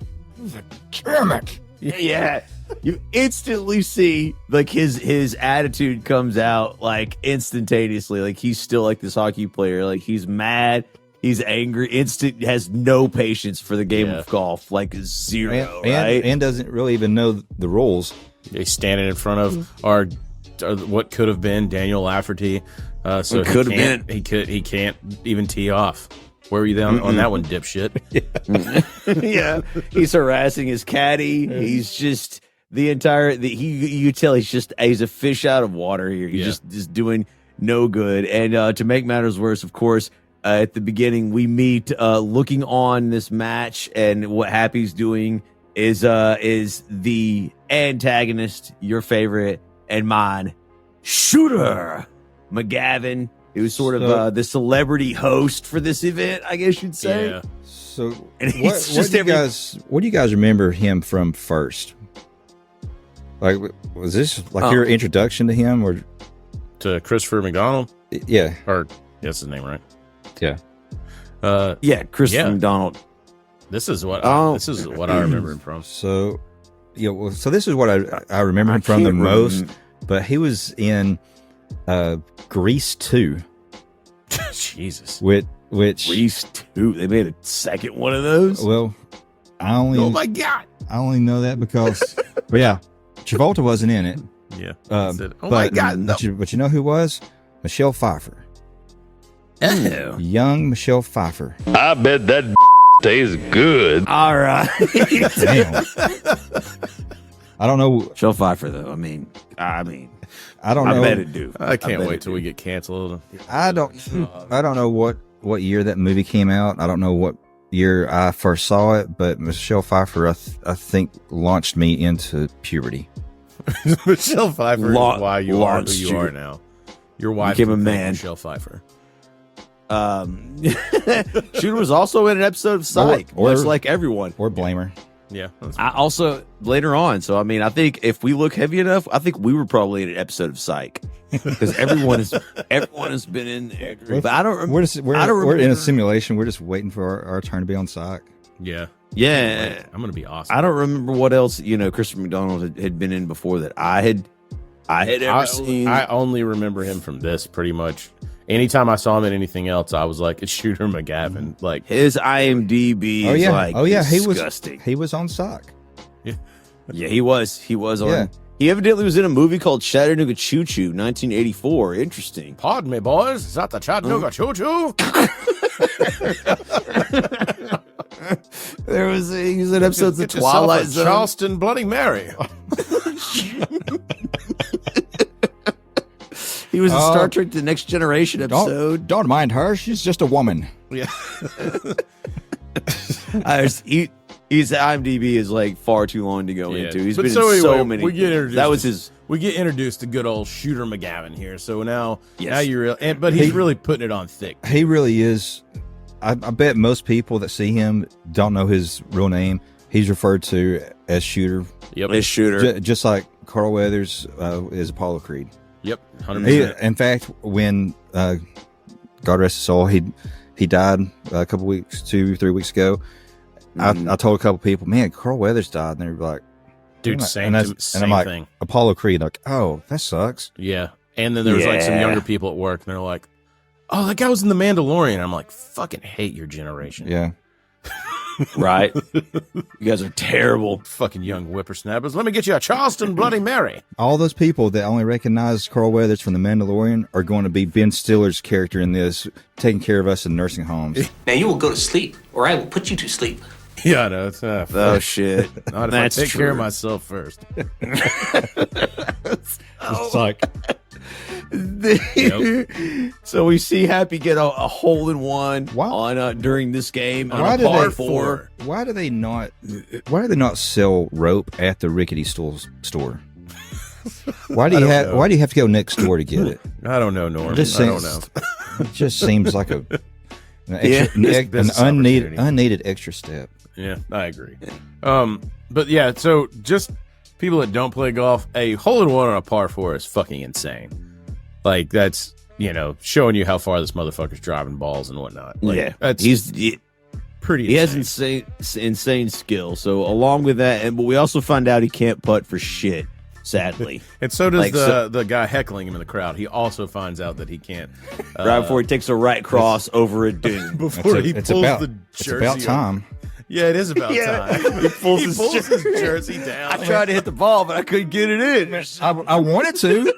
"Damn it!" Yeah, you instantly see like his attitude comes out like instantaneously. Like he's still like this hockey player. Like he's mad, he's angry, has no patience for the game of golf. Like zero, right? And doesn't really even know the rules. He's standing in front of our what could have been Daniel Lafferty. So it could have been. He can't even tee off. Where were you down on that one, dipshit? Yeah, he's harassing his caddy. He's just you tell he's a fish out of water here. He's just doing no good. And to make matters worse, of course, at the beginning we meet looking on this match, and what Happy's doing is the antagonist, your favorite and mine, Shooter McGavin. It was sort of the celebrity host for this event, I guess you'd say. Yeah. So and what do you guys remember him from first? Like, was this like your introduction to him, or to Christopher McDonald? Yeah, or that's his name, right? Yeah. Christopher McDonald. This is what I remember him from. So, so this is what I remember him from the most. But he was in Grease 2. Jesus. Which Grease 2. They made a second one of those? Well, oh my God. I only know that because, but yeah, Travolta wasn't in it. Yeah. My God. No. But you know who was? Michelle Pfeiffer. Oh. Young Michelle Pfeiffer. I bet that tastes good. All right. Damn. I don't know. Michelle Pfeiffer, though. I mean, I don't know. I bet it do. I can't wait till we get canceled. I don't know what year that movie came out. I don't know what year I first saw it, but Michelle Pfeiffer, I think, launched me into puberty. Michelle Pfeiffer is why you are who you are now. Your wife became a man. Michelle Pfeiffer. Shooter was also in an episode of Psych, much like everyone. Or Blamer. Yeah. I also later on. So I mean, I think if we look heavy enough, I think we were probably in an episode of Psych because everyone has been in there. But I don't. We're in a simulation. We're just waiting for our turn to be on Psych. Yeah. Yeah. I'm gonna be awesome. I don't remember what else Christopher McDonald had been in before that I had ever seen. I only remember him from this pretty much. Anytime I saw him in anything else, I was like, it's Shooter McGavin. Like his IMDb is like disgusting. He was on Sock. Yeah, he was on. Yeah. He evidently was in a movie called Chattanooga Choo Choo, 1984. Interesting. Pardon me, boys. Is that the Chattanooga Choo Choo? He was in episodes of Twilight Zone. Charleston Bloody Mary. He was in Star Trek The Next Generation episode. Don't mind her. She's just a woman. Yeah. His IMDb is like far too long to go into. He's been in so many. We get introduced to good old Shooter McGavin here. So now you're but he's really putting it on thick. He really is. I bet most people that see him don't know his real name. He's referred to as Shooter. Yep. As Shooter. Just like Carl Weathers is Apollo Creed. Yep, 100%. In fact, when God rest his soul, he died a couple weeks, 2-3 weeks ago. I told a couple people, man, Carl Weathers died, and they were like, dude, same I'm like, thing. Apollo Creed, like, oh, that sucks. Yeah, and then there was like some younger people at work, and they're like, oh, that guy was in The Mandalorian. I'm like, fucking hate your generation. Yeah. Right. You guys are terrible. Fucking young whippersnappers. Let me get you a Charleston Bloody Mary. All those people that only recognize Carl Weathers from The Mandalorian are going to be Ben Stiller's character in this, taking care of us in nursing homes. Now you will go to sleep, or I will put you to sleep. Yeah, no, it's oh shit. Not if I take care of myself first. It's like So we see Happy get a hole in one on during this game. Why do they not sell rope at the rickety store? Why do you have to go next door to get it? I don't know, Norm. I don't know. It just seems like an unneeded extra step. Yeah, I agree. But yeah, so just people that don't play golf, a hole in one on a par 4 is fucking insane. Like that's showing you how far this motherfucker's driving balls and whatnot. Like, he's pretty. He has insane skill. So along with that, but we also find out he can't putt for shit. Sadly, and so does the guy heckling him in the crowd. He also finds out that he can't. Right before he takes a right cross over a dude. Before he pulls the jersey. It's about time. Yeah, it is about time. He pulls his jersey down. I tried to hit the ball, but I couldn't get it in. I wanted to.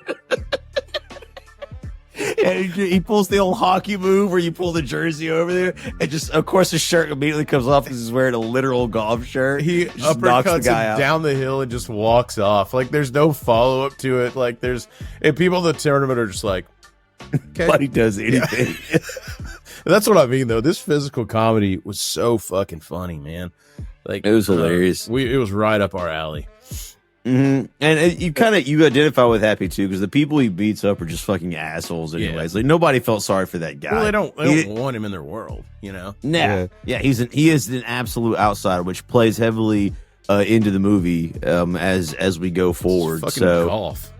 And he pulls the old hockey move where you pull the jersey over there, and just, of course, his shirt immediately comes off because he's wearing a literal golf shirt. He just knocks the guy out down the hill and just walks off. Like, there's no follow up to it. Like, and people in the tournament are just like, okay. Nobody does anything. Yeah. That's what I mean, though. This physical comedy was so fucking funny, man. Like, it was hilarious. It was right up our alley. Mm-hmm. And you identify with Happy too, because the people he beats up are just fucking assholes anyways. Like nobody felt sorry for that guy. Well, they don't want him in their world, Nah. Yeah, he is an absolute outsider, which plays heavily into the movie as we go forward. It's fucking golf.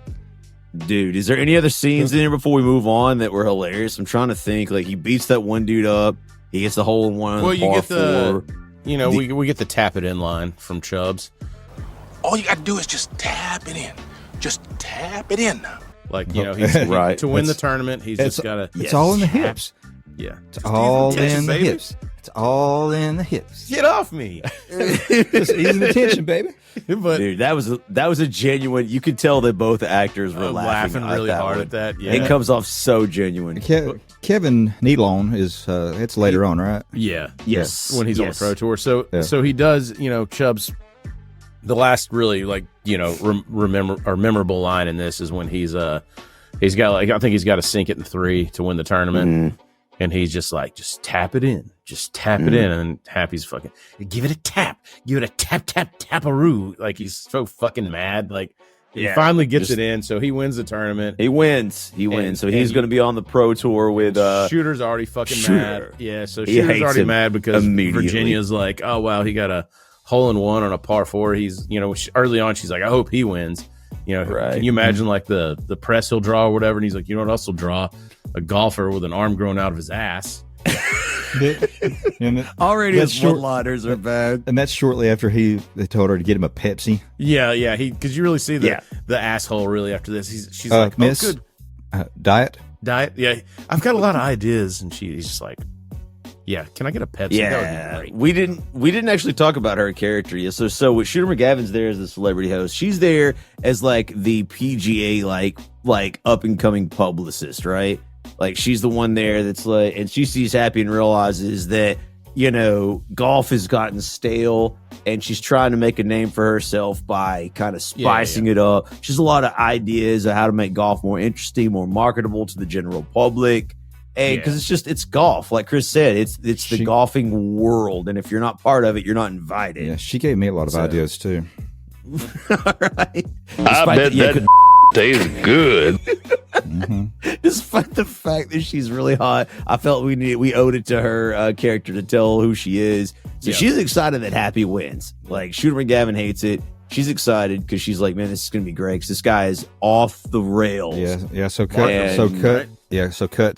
Dude, is there any other scenes in here before we move on that were hilarious? I'm trying to think. Like, he beats that one dude up. He gets the hole in one. Well, you get we get the tap it in line from Chubs. All you got to do is just tap it in. Just tap it in now. Like, you know, he's right. to win the tournament. He's just got to. It's all in the hips. Yeah, it's all in the hips. It's all in the hips. Get off me! Just easing the tension, baby. But dude, that was a genuine. You could tell that both actors were laughing really hard at that. Yeah, it comes off so genuine. Kevin Nealon is it's later on, right? Yeah, yes, when he's on the Pro Tour. So he does, you know, Chubbs. The last really memorable line in this is when he's got like, I think he's got to sink it in 3 to win the tournament. And he's just like, just tap it in. Just tap it in. And Happy's fucking, give it a tap. Give it a tap-a-roo. Like, he's so fucking mad. Like, he finally gets it in. So he wins the tournament. He wins. So he's going to be on the Pro Tour with... Shooter's already fucking mad. Yeah, so Shooter's already mad because Virginia's like, oh, wow, he got a hole-in-one on a par 4. He's, you know, early on, she's like, I hope he wins. You know, can you imagine, like, the press he'll draw or whatever? And he's like, you know what else will draw? A golfer with an arm growing out of his ass. Already his one-liners are bad. And that's shortly after they told her to get him a Pepsi. Yeah, because you really see the asshole really after this. She's like, Miss, oh, good. Diet? Yeah, I've got a lot of ideas. And he's just like, yeah, can I get a Pepsi? Yeah, we didn't actually talk about her character yet. So with Shooter McGavin's there as the celebrity host. She's there as like the PGA like up and coming publicist, right? Like, she's the one there that's like, and she sees Happy and realizes that, you know, golf has gotten stale, and she's trying to make a name for herself by kind of spicing it up. She has a lot of ideas of how to make golf more interesting, more marketable to the general public. And because it's golf, like Chris said, it's the golfing world, and if you're not part of it, you're not invited. Yeah, she gave me a lot of ideas too. All right, I bet that tastes good. Despite the fact that she's really hot, I felt we owed it to her character to tell who she is. So she's excited that Happy wins. Like, Shooter McGavin hates it. She's excited because she's like, man, this is gonna be great because this guy is off the rails. Yeah. So cut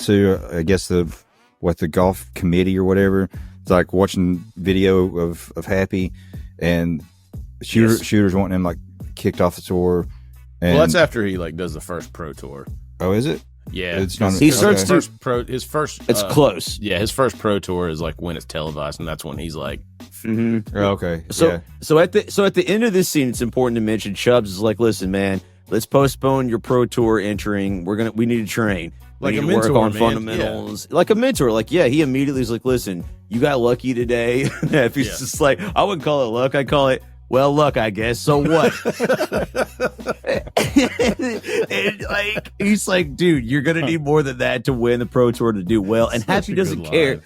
to I guess the golf committee or whatever. It's like watching video of Happy, and Shooter's wanting him like kicked off the tour. And, well, that's after he like does the first Pro Tour. Oh, is it? Yeah, it's not. He starts to his first. It's close. Yeah, his first Pro Tour is like when it's televised, and that's when he's like. Oh, okay. So at the end of this scene, it's important to mention Chubbs is like, listen, man, let's postpone your Pro Tour entering. We need to train. Like we a need to mentor, work on man. fundamentals. Like a mentor. Like, he immediately is like, listen, you got lucky today. If he's just like, I wouldn't call it luck. I'd call it, well, luck, I guess. So what? And like, he's like, dude, you're gonna need more than that to win the Pro Tour to do well. And Happy doesn't care.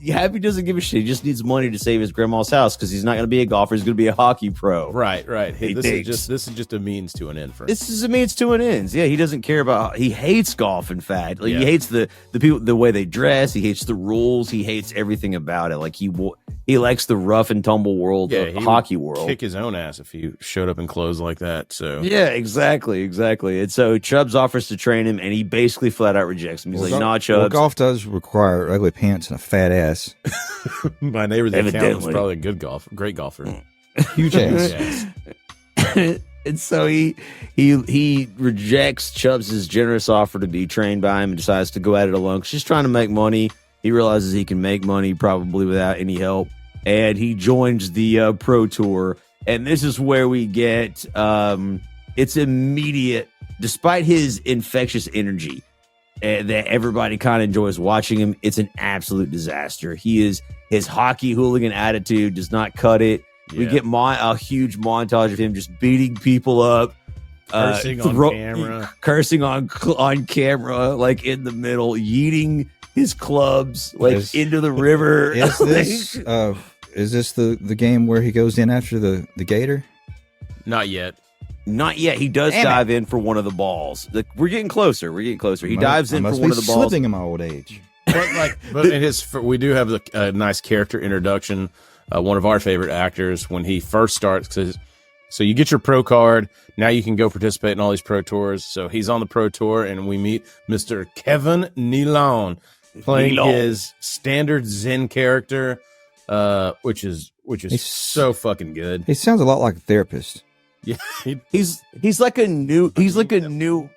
Happy doesn't give a shit. He just needs money to save his grandma's house because he's not going to be a golfer. He's going to be a hocky pro. Right. This is just a means to an end for him. This is a means to an end. Yeah, he doesn't care about. He hates golf. In fact, like, he hates the people, the way they dress. He hates the rules. He hates everything about it. Like, he likes the rough and tumble world of the hockey world. Kick his own ass if he showed up in clothes like that. So yeah, exactly. And so Chubbs offers to train him, and he basically flat out rejects him. He's like, "Nah, Chubbs. Well, golf does require ugly pants and a fat ass." My neighbor that counts was probably a great golfer. Huge ass. And so he rejects Chubbs' generous offer to be trained by him and decides to go at it alone. She's trying to make money. He realizes he can make money probably without any help. And he joins the Pro Tour. And this is where we get it's immediate, despite his infectious energy that everybody kind of enjoys watching him. It's an absolute disaster. His hockey hooligan attitude does not cut it. Yeah. We get a huge montage of him just beating people up, cursing on camera, on camera, like in the middle, yeeting his clubs like into the river. Is this the game where he goes in after the gator? Not yet. He does dive in for one of the balls. We're getting closer. He dives in for one of the balls. Slipping in my old age. But in we do have a nice character introduction. One of our favorite actors when he first starts. So you get your pro card. Now you can go participate in all these pro tours. So he's on the Pro Tour, and we meet Mr. Kevin Nealon playing his standard Zen character, which is so fucking good. He sounds a lot like a therapist. Yeah, he's like a new he's like a new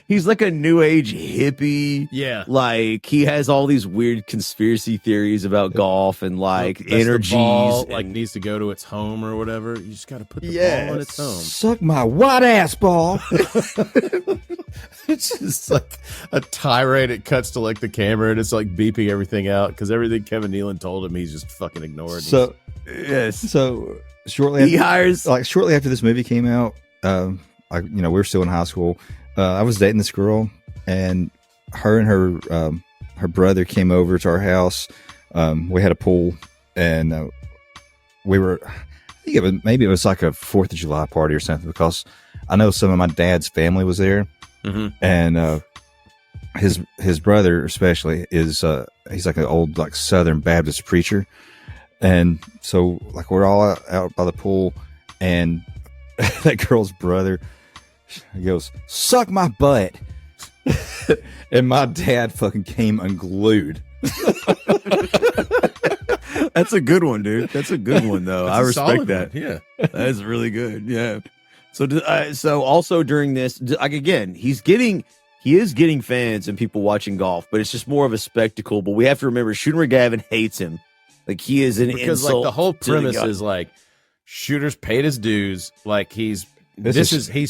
he's like a new age hippie. Yeah, like he has all these weird conspiracy theories about golf and like energies. Ball, like needs to go to its home or whatever. You just got to put the ball in its home. Suck my white ass ball. It's just like a tirade. It cuts to like the camera and it's like beeping everything out because everything Kevin Nealon told him he's just fucking ignored. So shortly after this movie came out, we were still in high school. I was dating this girl, and her and her brother came over to our house. We had a pool, and we were. I think maybe it was like a 4th of July party or something, because I know some of my dad's family was there, and his brother especially is he's like an old like Southern Baptist preacher, and so like we're all out by the pool, and that girl's brother, he goes, "Suck my butt," and my dad fucking came unglued. That's a good one, dude. That's a good one, though. I respect that. Yeah, that's really good. Yeah. So also during this, like again, he is getting fans and people watching golf, but it's just more of a spectacle. But we have to remember, Shooter McGavin hates him. Like he is an insult. Because like the whole premise is like Shooter's paid his dues. Like he's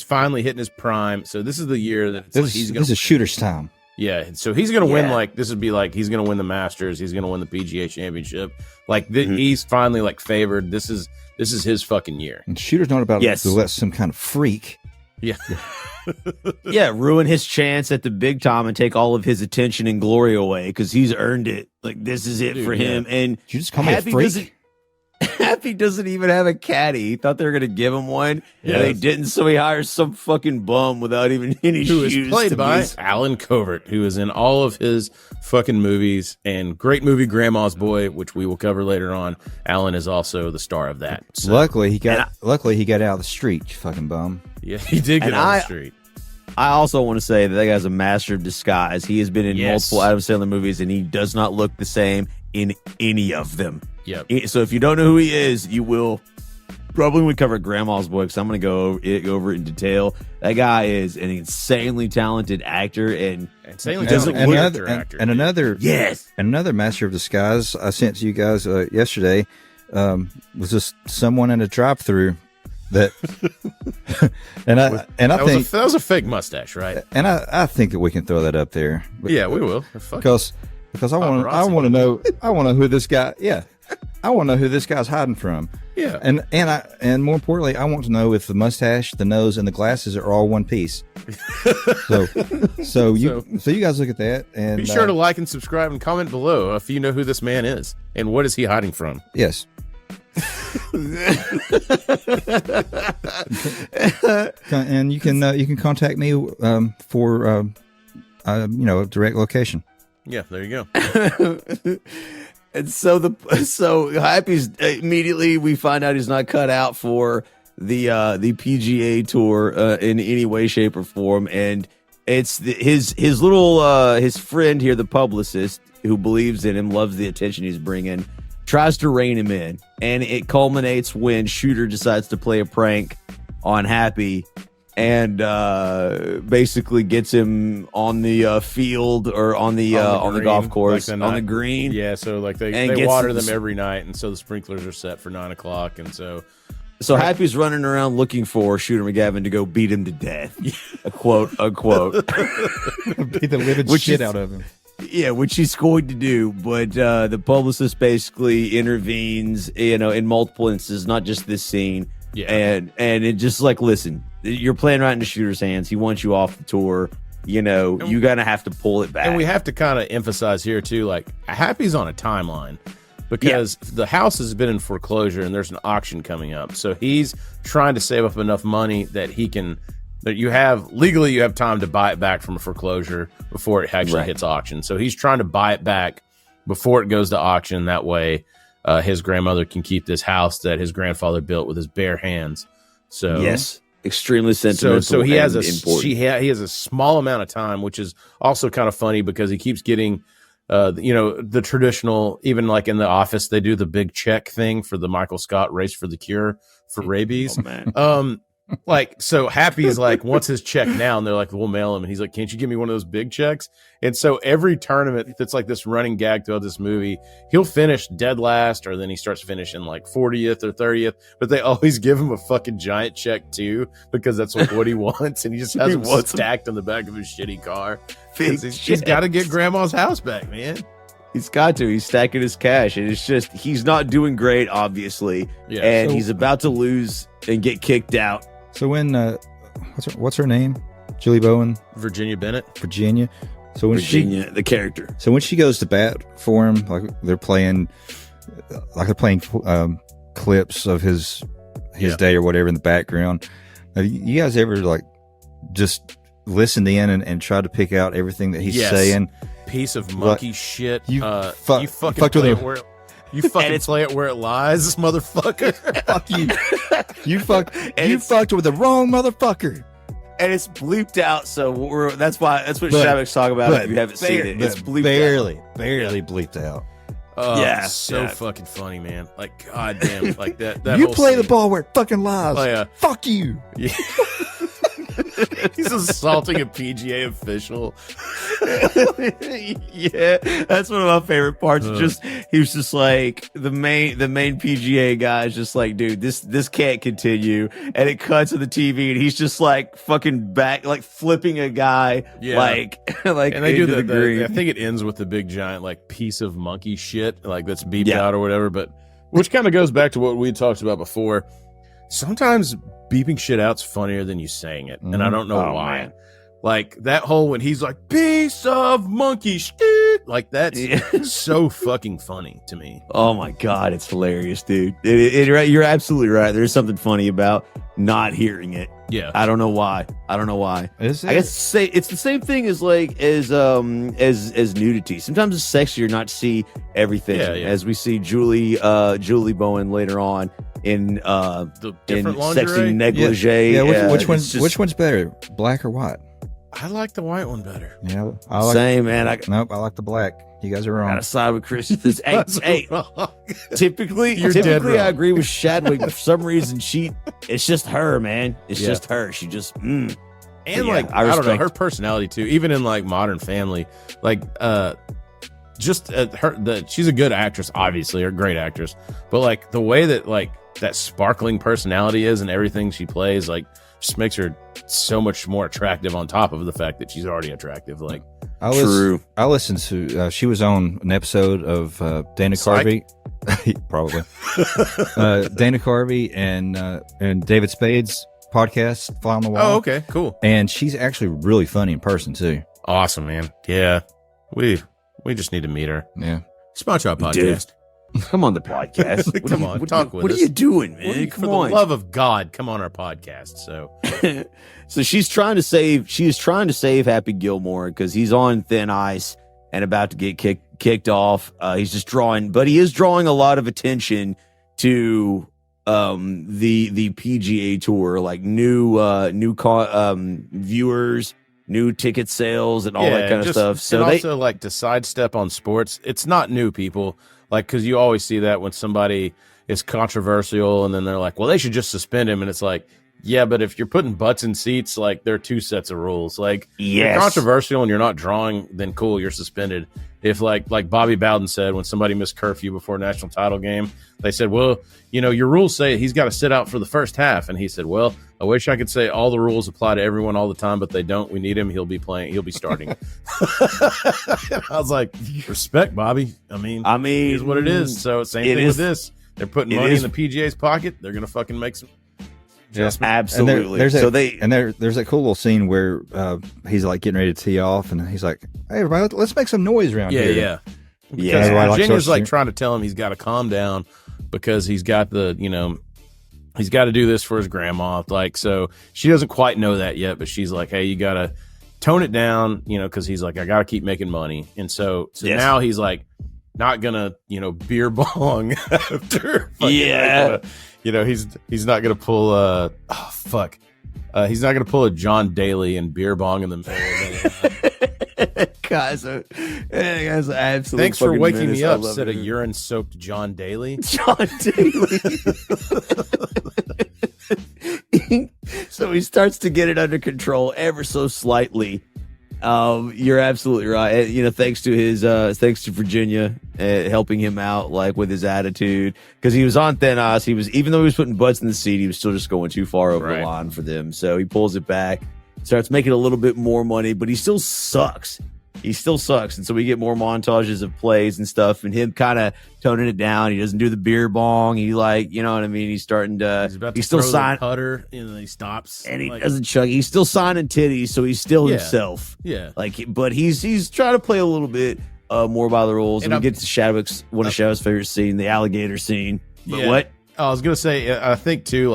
finally hitting his prime. So this is the year that this is Shooter's time. Yeah, so he's going to win, like, this would be like, he's going to win the Masters, he's going to win the PGA Championship. Like, he's finally, like, favored. This is his fucking year. And Shooter's not about to let some kind of freak. Yeah. Ruin his chance at the big time and take all of his attention and glory away, because he's earned it. Like, this is it for him. And did you just call me a freak? Happy doesn't even have a caddy. He thought they were going to give him one. Yeah, they didn't, so he hires some fucking bum without even any shoes. Who is played by Alan Covert, who is in all of his fucking movies, and great movie Grandma's Boy, which we will cover later on. Alan is also the star of that. So. Luckily, he got out of the street, you fucking bum. Yeah, he did get out of the street. I also want to say that guy's a master of disguise. He has been in multiple Adam Sandler movies, and he does not look the same in any of them. Yep. So if you don't know who he is, you will probably when we cover Grandma's Boy, because I'm going to go over it in detail. That guy is an insanely talented actor, and insanely talented actor. And another master of disguise I sent to you guys yesterday was just someone in a drive-through that, I think that was a fake mustache, right? And I think that we can throw that up there. Yeah, we will. Because I want to know who this guy. Yeah, I want to know who this guy's hiding from. Yeah, and more importantly, I want to know if the mustache, the nose, and the glasses are all one piece. So you guys look at that and be sure to like and subscribe and comment below if you know who this man is and what is he hiding from. Yes. And you can contact me for a direct location. Yeah, there you go. And so Happy's immediately we find out he's not cut out for the PGA Tour in any way, shape, or form, and it's his friend here, the publicist, who believes in him, loves the attention he's bringing, tries to rein him in, and it culminates when Shooter decides to play a prank on Happy and basically gets him on the field or on the golf course, like on the green. Yeah, so like they water them every night, and so the sprinklers are set for 9:00, and so Happy's running around looking for Shooter McGavin to go beat him to death, quote unquote, beat the living shit out of him. Yeah, which he's going to do, but the publicist basically intervenes, in multiple instances, not just this scene. Yeah, and it just like, listen, you're playing right into Shooter's hands. He wants you off the tour. You're gonna have to pull it back. And we have to kind of emphasize here too, like Happy's on a timeline because the house has been in foreclosure and there's an auction coming up. So he's trying to save up enough money that you have time to buy it back from a foreclosure before it actually hits auction. So he's trying to buy it back before it goes to auction. That way, his grandmother can keep this house that his grandfather built with his bare hands. So yes, extremely sentimental. So he has important. He has a small amount of time, which is also kind of funny because he keeps getting the traditional, even like in The Office, they do the big check thing for the Michael Scott Race for the Cure for rabies. Oh, man. Like, so Happy's like, wants his check now, and they're like, we'll mail him, and he's like, can't you give me one of those big checks? And so every tournament that's like this running gag throughout this movie, he'll finish dead last, or then he starts finishing like 40th or 30th, but they always give him a fucking giant check too, because that's like what he wants, and he just has them stacked on the back of his shitty car. He's got to get grandma's house back, man. He's got to. He's stacking his cash, and it's just, he's not doing great, obviously, and he's about to lose and get kicked out. So when what's her name? Julie Bowen, Virginia Bennett. So when the character. So when she goes to bat for him, like they're playing clips of his day or whatever in the background. You guys ever like just listened in and try to pick out everything that he's saying? Piece of monkey shit. You fucking play it where you fucking play it where it lies, this motherfucker. Fuck you. You fucked with the wrong motherfucker. And it's bleeped out, so that's what Shabak's talking about. If you haven't seen it, it's bleeped barely bleeped out. Fucking funny, man. Like, goddamn, like that. You whole play scene. the ball where it fucking lies. Oh, yeah. Fuck you. Yeah. He's assaulting a PGA official. Yeah, that's one of my favorite parts. He was just like the main PGA guy is just like, dude, this can't continue. And it cuts to the TV, and he's just like fucking back, like flipping a guy, like and they do the green. I think it ends with the big giant like piece of monkey shit, like that's beeped out or whatever. But which kind of goes back to what we talked about before. Sometimes beeping shit out's funnier than you saying it, and I don't know why. Man. Like that whole when he's like piece of monkey shit, like that's so fucking funny to me. Oh my god, it's hilarious, dude. You're absolutely right. There's something funny about not hearing it. Yeah, I don't know why. Is it? I guess it's the same thing as as nudity. Sometimes it's sexier not to see everything, as we see Julie Bowen later on in the different sexy negligee. Which one's better, black or white? I like the white one better. Yeah, same man. I like the black. You guys are wrong. Gotta side with Chris. Typically, I agree with Shadwick. For some reason, it's just her, man. It's just her. She just, and like, I don't know, her personality too. Even in like Modern Family, like, she's a good actress, obviously, or a great actress. But like the way that like that sparkling personality is and everything she plays, like, just makes her so much more attractive on top of the fact that she's already attractive. Like, I listened to she was on an episode of Dana Carvey, probably Dana Carvey and David Spade's podcast, Fly on the Wall. Oh, okay, cool. And she's actually really funny in person too. Awesome, man. Yeah, we just need to meet her. Yeah, sponsor our podcast. Come on the podcast. Come on, talk with us. What are you doing, man? For the love of God, come on our podcast. So she's trying to save Happy Gilmore because he's on thin ice and about to get kicked off. He's just drawing a lot of attention to the PGA Tour, like new viewers, new ticket sales, and all that kind of stuff. So and also like to sidestep on sports. It's not new, people. Like, because you always see that when somebody is controversial and then they're like, well, they should just suspend him. And it's like, yeah, but if you're putting butts in seats, like, there are two sets of rules. Like, if you're controversial and you're not drawing, then cool, you're suspended. If like Bobby Bowden said when somebody missed curfew before a national title game, they said, well, your rules say he's got to sit out for the first half. And he said, well, I wish I could say all the rules apply to everyone all the time, but they don't. We need him. He'll be playing. He'll be starting. I was like, respect, Bobby. I mean, here's what it is. So same thing with this. They're putting money in the PGA's pocket. They're going to fucking make some adjustment. Absolutely. There's that cool little scene where he's like getting ready to tee off, and he's like, "Hey, everybody, let's make some noise around here." Yeah. Virginia's like trying to tell him he's got to calm down because he's got he's got to do this for his grandma. Like, so she doesn't quite know that yet, but she's like, "Hey, you got to tone it down," because he's like, "I got to keep making money," and so now he's like, not gonna beer bong after. He's not gonna pull he's not gonna pull a John Daly and beer bong in the middle of Guys, absolutely. Thanks for waking me up, said a urine-soaked John Daly. John Daly. So he starts to get it under control ever so slightly. You're absolutely right. Thanks to Virginia helping him out, like with his attitude, because he was on thin ice. Even though he was putting butts in the seat, he was still just going too far over the line for them. So he pulls it back, starts making a little bit more money, but he still sucks. He still sucks. And so we get more montages of plays and stuff and him kind of toning it down. He doesn't do the beer bong. He you know what I mean? He's starting to, he's still signing putter and he stops and he doesn't chug. He's still signing titties. So he's still himself. Yeah. But he's trying to play a little bit more by the rules. And we get to Shadwick's, one of Shadwick's favorite scene, the alligator scene. But what? I was going to say, I think too,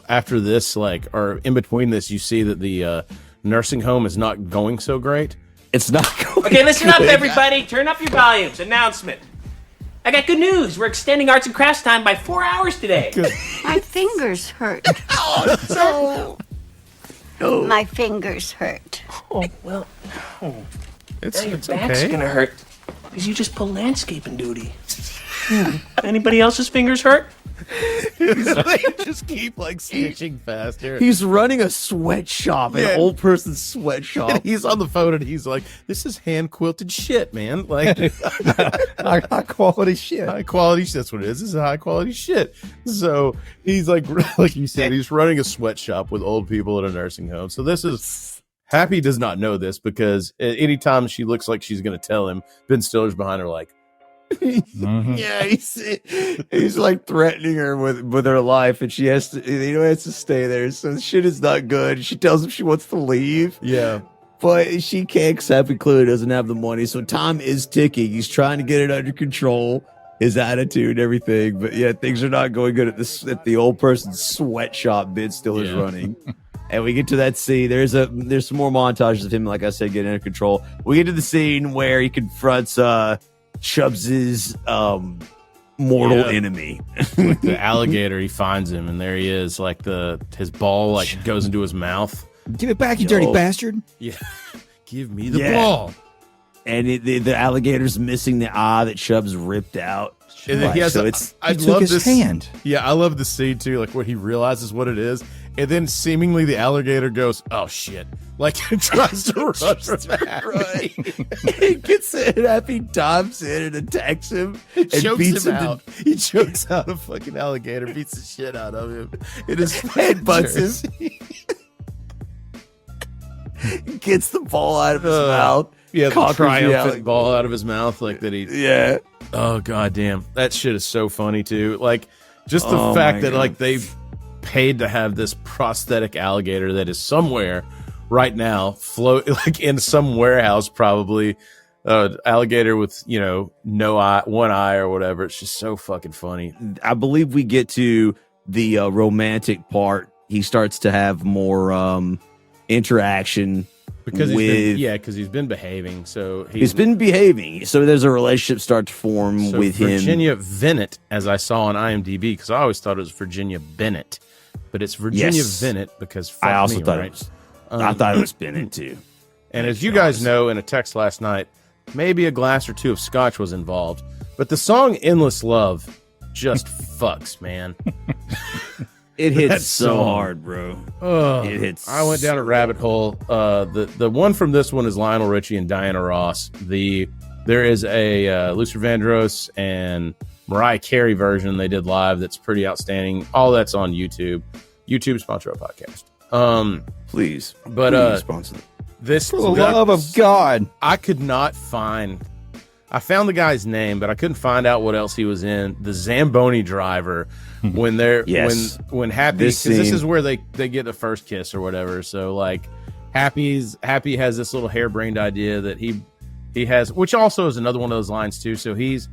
after this, or in between this, you see that the nursing home is not going so great. It's not going Okay, listen up, everybody. Turn up your volumes. Announcement. I got good news. We're extending arts and crafts time by 4 hours today. My fingers hurt. No. My fingers hurt. Oh, well. It's Your back's okay. gonna hurt because you just pulled landscaping duty. Anybody else's fingers hurt? They just keep stitching faster. He's running a sweatshop, an old person's sweatshop. And he's on the phone and he's like, "This is hand quilted shit, man. High quality shit. High quality. That's what it is. This is high quality shit." So he's like you said, he's running a sweatshop with old people at a nursing home. So this is Happy does not know this because anytime she looks like she's going to tell him, Ben Stiller's behind her like. Yeah, he's threatening her with her life, and she has to stay there. So shit is not good. She tells him she wants to leave. Yeah, but she can't accept. He clearly doesn't have the money, so time is ticking. He's trying to get it under control, his attitude, and everything. But yeah, things are not going good at the old person's sweatshop. Ben Stiller's running. And we get to that scene. There's some more montages of him, like I said, getting under control. We get to the scene where he confronts Chubbs's mortal enemy. The alligator, he finds him, and there he is. His ball goes into his mouth. Give it back, you dirty bastard. Yeah, give me the ball. And the alligator's missing the eye that Chubbs ripped out. And then he love his hand. Yeah, I love the scene too, when he realizes what it is, and then seemingly the alligator goes, "Oh shit!" It tries to run from Happy. He gets it, and Happy dives in and attacks him and beats him out. He chokes out a fucking alligator, beats the shit out of him. It is headbutts him. He gets the ball out of his mouth. Yeah, the triumphant ball out of his mouth, that he. Yeah. Oh goddamn, that shit is so funny too. Just the fact that they paid to have this prosthetic alligator that is somewhere right now float in some warehouse, probably alligator with no eye, one eye or whatever. It's just so fucking funny. I believe we get to the romantic part. He starts to have more interaction. Because he's been behaving. So he's been behaving. So there's a relationship start to form with him. Virginia Bennett, as I saw on IMDb, because I always thought it was Virginia Bennett, but it's Virginia Bennett because I also thought right? it was. I thought it was Bennett too. And as you guys know, in a text last night, maybe a glass or two of scotch was involved, but the song "Endless Love" just fucks, man. It hits so hard, bro. It hits. I went down a rabbit hole. The one from this one is Lionel Richie and Diana Ross. There is a Luther Vandross and Mariah Carey version they did live that's pretty outstanding. All that's on YouTube. YouTube sponsor our podcast. Please, but sponsor this for the love of God. I could not find. I found the guy's name, but I couldn't find out what else he was in. The Zamboni driver, when they're when Happy, because this is where they get the first kiss or whatever. So Happy has this little harebrained idea that he has, which also is another one of those lines too. So he's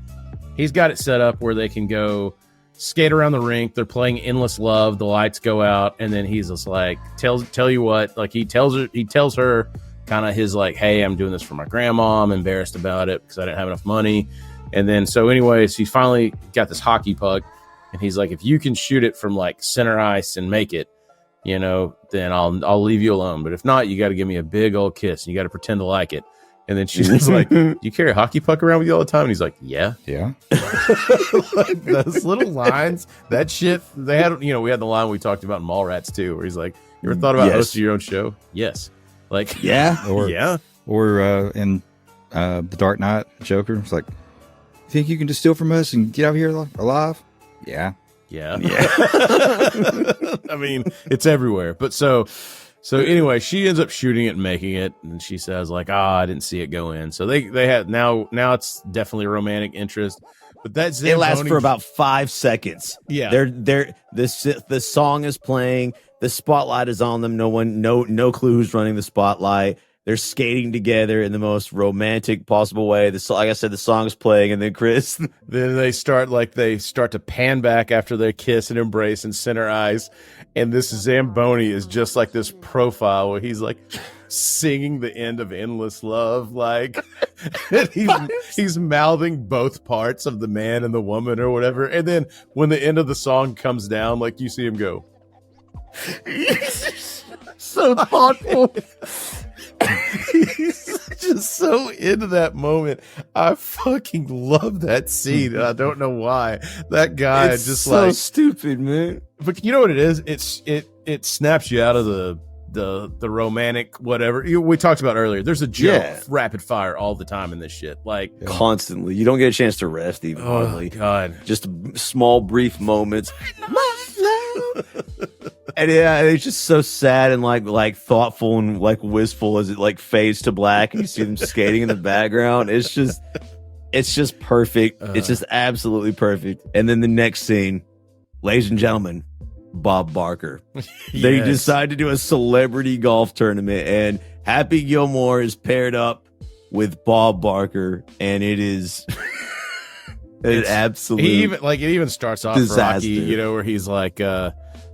got it set up where they can go skate around the rink. They're playing Endless Love. The lights go out, and then he's just tell you what, he tells her. Kind of his hey, I'm doing this for my grandma. I'm embarrassed about it because I didn't have enough money. And then so anyways, he finally got this hockey puck, and he's like, if you can shoot it from center ice and make it, then I'll leave you alone. But if not, you got to give me a big old kiss, and you got to pretend to like it. And then she was like, "Do you carry a hockey puck around with you all the time?" And he's like, "Yeah." Like, those little lines, that shit. They had, we had the line we talked about in Mallrats too, where he's like, "You ever thought about hosting your own show?" Yes. Like, yeah, or in The Dark Knight, Joker. It's like, think you can just steal from us and get out of here alive? Yeah. I mean, it's everywhere. But so anyway, she ends up shooting it and making it, and she says like, I didn't see it go in. So they had now it's definitely a romantic interest. But that's it lasts for about 5 seconds. Yeah. The song is playing, the spotlight is on them. No clue who's running the spotlight. They're skating together in the most romantic possible way. Like I said, the song is playing, and then Chris. Then they start to pan back after they kiss and embrace and center eyes. And this Zamboni is just like this profile where he's like singing the end of Endless Love. Like he's mouthing both parts of the man and the woman or whatever. And then when the end of the song comes down, like you see him go. So thoughtful. He's just so into that moment. I fucking love that scene, and I don't know why. That guy it's just so like stupid, man. But you know what it is? It snaps you out of the romantic whatever we talked about earlier. There's a joke rapid fire all the time in this shit, like constantly. You don't get a chance to rest even. Oh God! Just small, brief moments. And it's just so sad and like thoughtful and like wistful as it like fades to black and you see them skating in the background. It's just perfect. It's just absolutely perfect. And then the next scene, ladies and gentlemen, Bob Barker. They decide to do a celebrity golf tournament, and Happy Gilmore is paired up with Bob Barker, and it is an absolute. It even starts off Rocky, where he's like,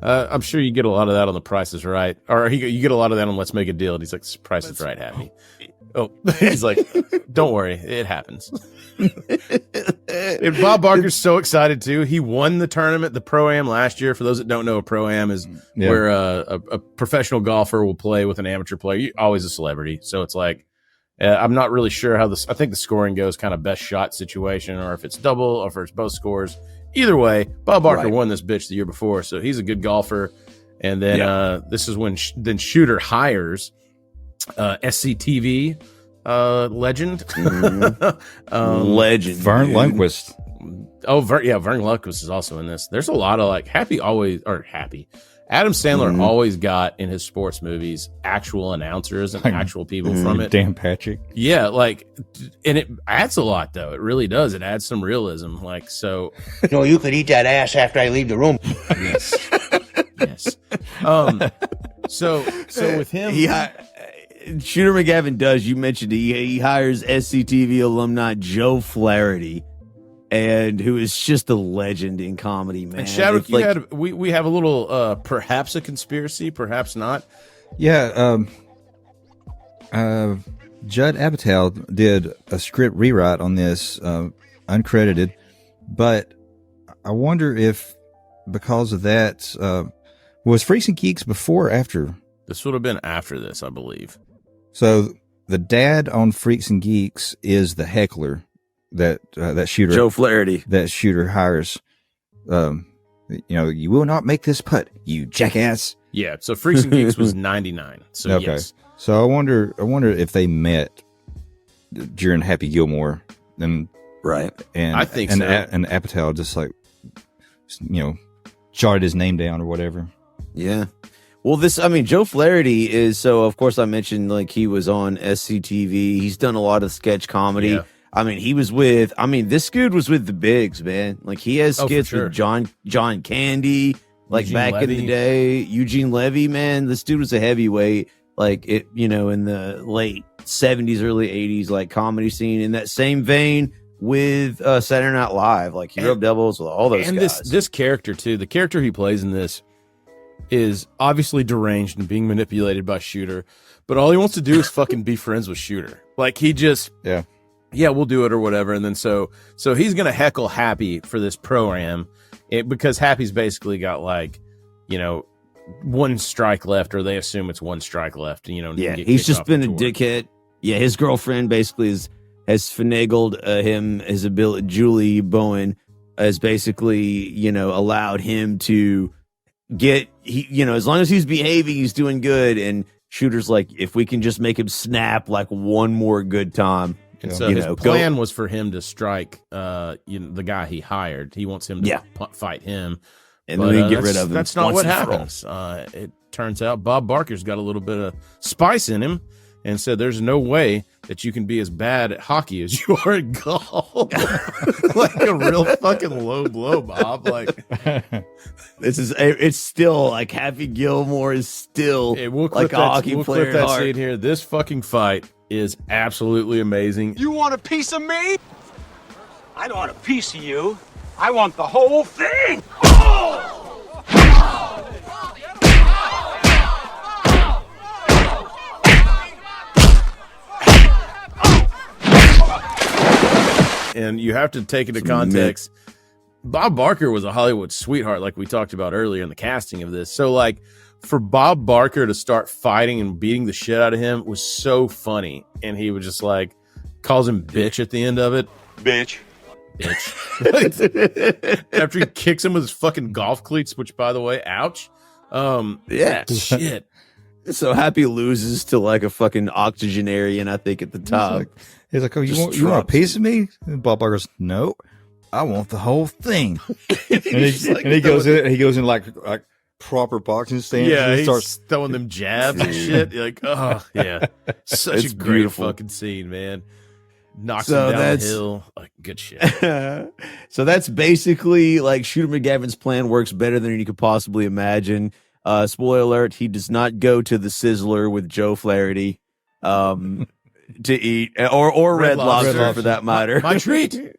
I'm sure you get a lot of that on The Price is Right, or you get a lot of that on Let's Make a Deal. And he's like, Price is Right, Happy. Oh, he's like, don't worry, it happens. And Bob Barker's so excited too. He won the tournament, the Pro-Am last year. For those that don't know, a Pro-Am is where a professional golfer will play with an amateur player. You're always a celebrity, so it's like I'm not really sure how this. I think the scoring goes kind of best shot situation, or if it's double, or if it's both scores. Either way, Bob Barker won this bitch the year before, so he's a good golfer. And then this is when then Shooter hires SCTV legend, legend Vern Lundquist. Oh, Vern Lundquist is also in this. There's a lot of Happy. Adam Sandler always got in his sports movies actual announcers and actual people from it. Dan Patrick. Yeah, and it adds a lot though. It really does. It adds some realism. So. No, you could eat that ass after I leave the room. Yes. So with him, Shooter McGavin does. You mentioned he hires SCTV alumni Joe Flaherty, and who is just a legend in comedy, man. And Shadwick, we have a little perhaps a conspiracy, perhaps not. Yeah, Judd Apatow did a script rewrite on this, uncredited, but I wonder if because of that, was Freaks and Geeks before or after? This would have been after this, I believe. So the dad on Freaks and Geeks is the heckler that Shooter Joe Flaherty that Shooter hires. You will not make this putt, you jackass. Yeah. So Freaks and Geeks was 99. So okay. Yes. So I wonder if they met during Happy Gilmore, and I think so. And Apatow just jotted his name down or whatever. Yeah. Well, Joe Flaherty is, so of course I mentioned he was on SCTV. He's done a lot of sketch comedy. Yeah. This dude was with the bigs, man. He has skits with John Candy, Eugene back Levy. in the day. Eugene Levy, man. This dude was a heavyweight, in the late 70s, early 80s, comedy scene. In that same vein with Saturday Night Live, Hero Devils, all those guys. And this character, too, the character he plays in this is obviously deranged and being manipulated by Shooter, but all he wants to do is fucking be friends with Shooter. He just, yeah, we'll do it or whatever. And then so he's going to heckle Happy for this Pro-Am because Happy's basically got one strike left, or they assume it's one strike left. He's just been a dickhead. his girlfriend basically has finagled his ability. Julie Bowen has basically, allowed him to get, as long as he's behaving, he's doing good. And Shooter's like, if we can just make him snap like one more good time. And so his plan was for him to strike the guy he hired. He wants him to fight him. And then get rid of him. That's not what happens. It turns out Bob Barker's got a little bit of spice in him and said there's no way that you can be as bad at hockey as you are at golf. Like a real fucking low blow, Bob. Like it's still like Happy Gilmore is still like a hockey player. Clip that scene here. This fucking fight is absolutely amazing. You want a piece of me? I don't want a piece of you. I want the whole thing. And you have to take into context, Bob Barker was a Hollywood sweetheart, like we talked about earlier in the casting of this. So, like, for Bob Barker to start fighting and beating the shit out of him was so funny. And he would just, like, calls him bitch at the end of it. Bitch. After he kicks him with his fucking golf cleats, which, by the way, ouch. Shit. So Happy loses to, like, a fucking octogenarian, I think, at the top. He's like, oh, you want a piece of me? And Bob Barker's, no, I want the whole thing. and he goes in like proper boxing stance. Yeah, and he starts throwing them jabs and shit. You're like, oh yeah, such a great beautiful fucking scene, man. Knocks him down the hill, like good shit. So that's basically like Shooter McGavin's plan works better than you could possibly imagine. Spoiler alert: he does not go to the Sizzler with Joe Flaherty. To eat or Red Lobster for that matter. My treat. he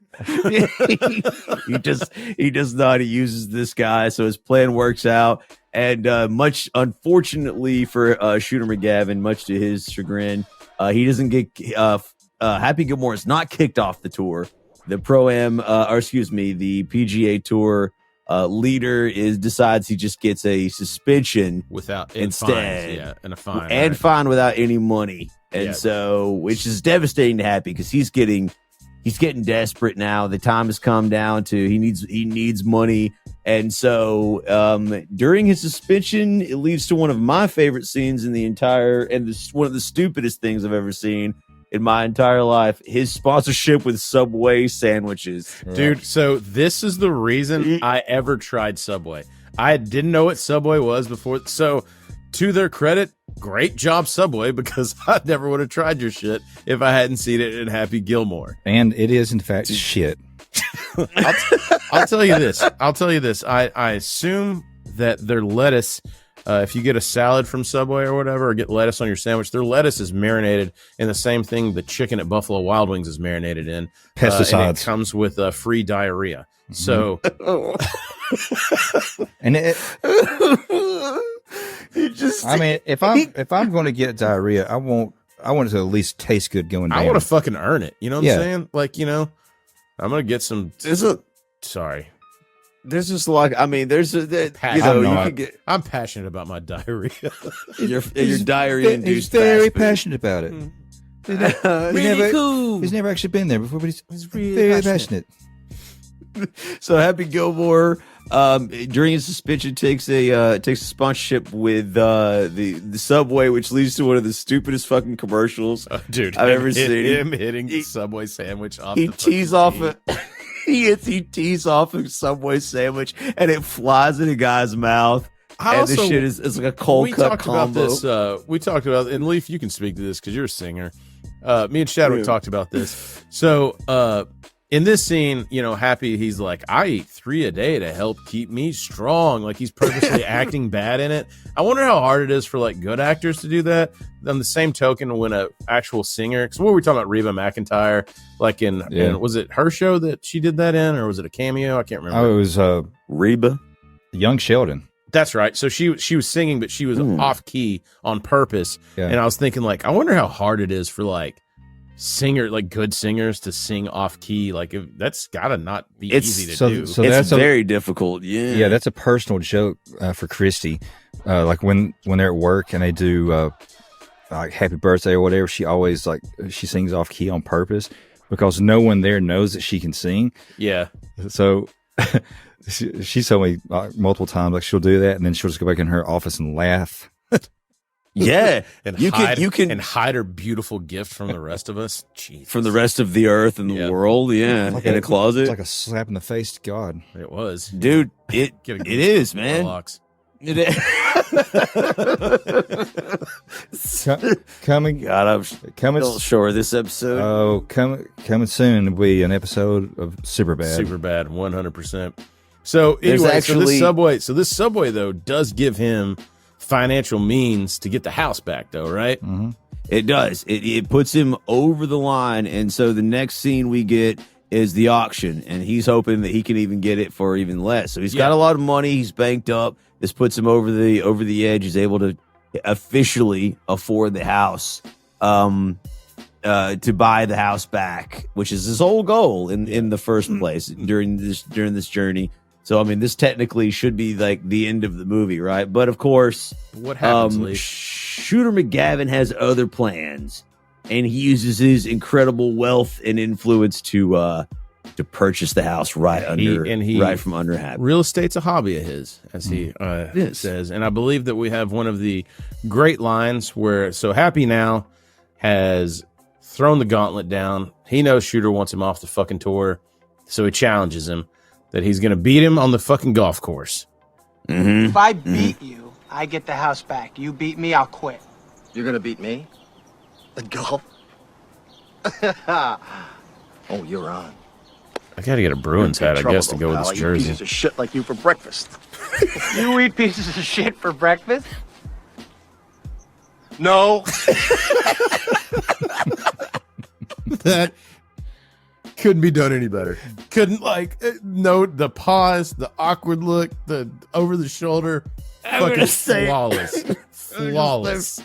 does not. He uses this guy, so his plan works out. And much unfortunately for Shooter McGavin, much to his chagrin, he doesn't get Happy Gilmore is not kicked off the tour. The the PGA Tour leader decides he just gets a suspension without instead, fines, and a fine and fine without any money. And so, which is devastating to Happy because he's getting desperate now. The time has come down to he needs money. And so during his suspension, it leads to one of my favorite scenes in the entire, and one of the stupidest things I've ever seen in my entire life, his sponsorship with Subway sandwiches. Dude, so this is the reason I ever tried Subway. I didn't know what Subway was before. So to their credit, great job, Subway, because I never would have tried your shit if I hadn't seen it in Happy Gilmore. And it is, in fact, shit. I'll tell you this. I assume that their lettuce, if you get a salad from Subway or whatever, or get lettuce on your sandwich, their lettuce is marinated in the same thing the chicken at Buffalo Wild Wings is marinated in. Pesticides. And it comes with free diarrhea. So, and if I'm going to get diarrhea, I want it to at least taste good going down. I want to fucking earn it. You know what I'm saying? Like, I'm going to get some. Sorry. There's just like, I'm passionate about my diarrhea. your diarrhea induced. He's very passionate about it. Really cool. He's never actually been there before, but he's really very passionate. So Happy Gilmore, during his suspension, takes a sponsorship with the Subway, which leads to one of the stupidest fucking commercials I've ever seen. Him hitting the Subway sandwich off. He tees off a Subway sandwich, and it flies in a guy's mouth. And this shit is like a cold cut combo. We talked about, and Leaf, you can speak to this because you're a singer. Me and Chadwick talked about this. So in this scene, Happy, he's like, I eat 3 a day to help keep me strong. Like, he's purposely acting bad in it. I wonder how hard it is for like good actors to do that. On the same token, when an actual singer, because what were we talking about, Reba McEntire, like in was it her show that she did that in, or was it a cameo? I can't remember. Oh, it was Reba, Young Sheldon. That's right. So she was singing, but she was off key on purpose. Yeah. And I was thinking, like, I wonder how hard it is for like good singers to sing off key. Like, that's gotta not be easy to do. So it's very difficult. Yeah, that's a personal joke for Christy. Like when they're at work and they do like happy birthday or whatever, she always she sings off key on purpose because no one there knows that she can sing. Yeah. So she told me multiple times like she'll do that and then she'll just go back in her office and laugh. Yeah, and you can hide her beautiful gift from the rest of us. Jeez. From the rest of the earth and the world. Yeah, like in a closet. It's like a slap in the face to God. It was, dude. It is, man. It is. Coming. God, I'm still sure this episode. Oh, coming soon will be an episode of Superbad. Superbad, 100%. So anyway, this subway though does give him financial means to get the house back, though, right? Mm-hmm. It does. It puts him over the line, and so the next scene we get is the auction, and he's hoping that he can even get it for even less. So he's got a lot of money. He's banked up. This puts him over the edge. He's able to officially afford the house, to buy the house back, which is his whole goal in the first place during this journey. So, I mean, this technically should be like the end of the movie, right? But of course, what happens? Shooter McGavin has other plans, and he uses his incredible wealth and influence to purchase the house right from under Happy. Real estate's a hobby of his, as he says, and I believe that we have one of the great lines where Happy now has thrown the gauntlet down. He knows Shooter wants him off the fucking tour, so he challenges him that he's going to beat him on the fucking golf course. If I beat you, I get the house back. You beat me, I'll quit. You're gonna beat me? At golf? Oh, you're on. I got to get a Bruins hat, I guess, to go with this jersey. Pieces of shit like you for breakfast. You eat pieces of shit for breakfast? No. That couldn't be done any better. Couldn't note the pause, the awkward look, the over the shoulder. Fucking flawless. Flawless.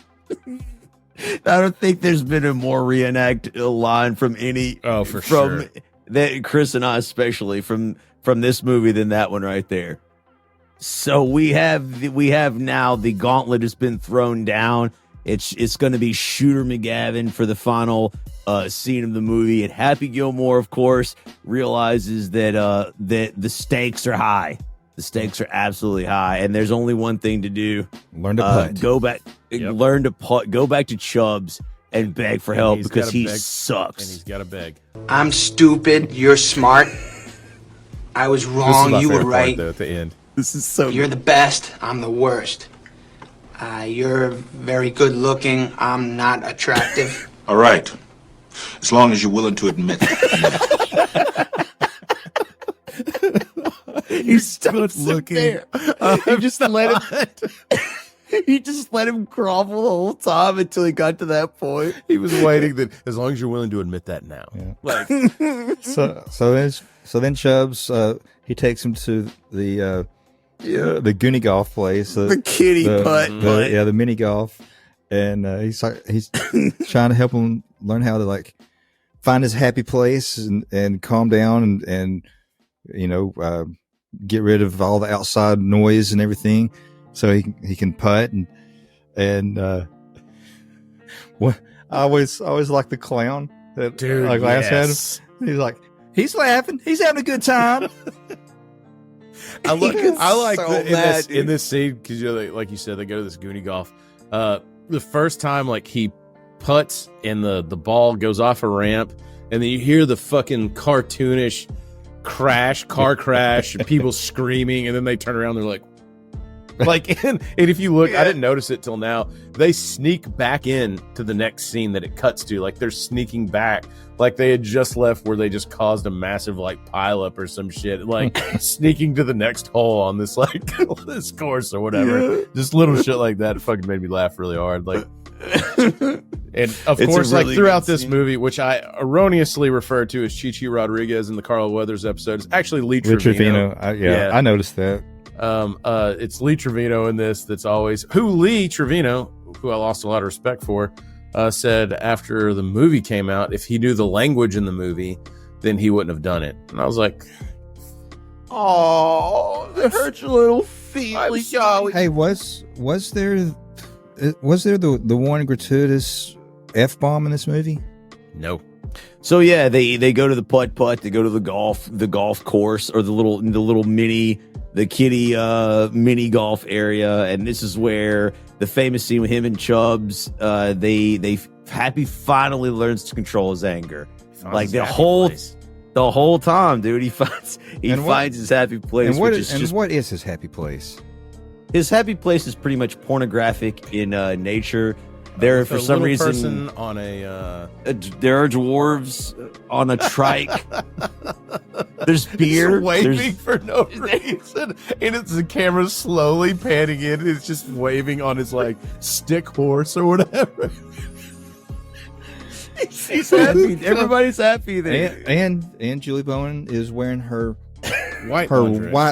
I don't think there's been a more reenact line from any. Oh, for sure. That Chris and I especially from this movie than that one right there. So we have now the gauntlet has been thrown down. It's going to be Shooter McGavin for the final scene of the movie, and Happy Gilmore, of course, realizes that the stakes are high. The stakes are absolutely high, and there's only one thing to do: learn to putt. Go back, learn to putt. Go back to Chubs and beg for help because he sucks. And he's got to beg. I'm stupid. You're smart. I was wrong. You were right. Though, at the end, this is so. You're the best. I'm the worst. You're very good looking. I'm not attractive. All right. As long as you're willing to admit it. He stopped looking. He just let him. He just let him grovel the whole time until he got to that point. He was waiting. That as long as you're willing to admit that now. Yeah. So then Chubbs he takes him to the Goonie golf place, the kitty putt, the mini golf, and he's trying to help him learn how to find his happy place and calm down and get rid of all the outside noise and everything, so he can putt and what I always like the clown that last had him. He's like he's laughing, he's having a good time. I like so in this scene because like you said, they go to this Goonie golf. The first time he putts and the ball goes off a ramp, and then you hear the fucking cartoonish car crash, and people screaming, and then they turn around, they're and if you look, I didn't notice it till now. They sneak back in to the next scene that it cuts to. They're sneaking back, like they had just left where they just caused a massive pile up or some shit, sneaking to the next hole on this this course or whatever. Yeah. Just little shit like that. It fucking made me laugh really hard. And of course, really throughout this movie, which I erroneously referred to as Chi-Chi Rodriguez in the Carl Weathers episode, it's actually Lee Trevino. I noticed that. It's Lee Trevino in this. That's always Lee Trevino, who I lost a lot of respect for, said after the movie came out, if he knew the language in the movie, then he wouldn't have done it. And I was like, "Oh, it hurts your little feelings." Hey, was there Was there the one gratuitous F-bomb in this movie? No. So yeah, they go to the putt. They go to the golf course, or the kiddie mini golf area, and this is where the famous scene with him and Chubbs. Happy finally learns to control his anger. Like the whole time, dude. He finds his happy place. And what is his happy place? His happy place is pretty much pornographic in nature. There, for some reason, person on there are dwarves on a trike. There's beer. Just waving for no reason, and it's the camera slowly panning in. It's just waving on his like stick horse or whatever. He's happy. Everybody's happy there. And Julie Bowen is wearing her white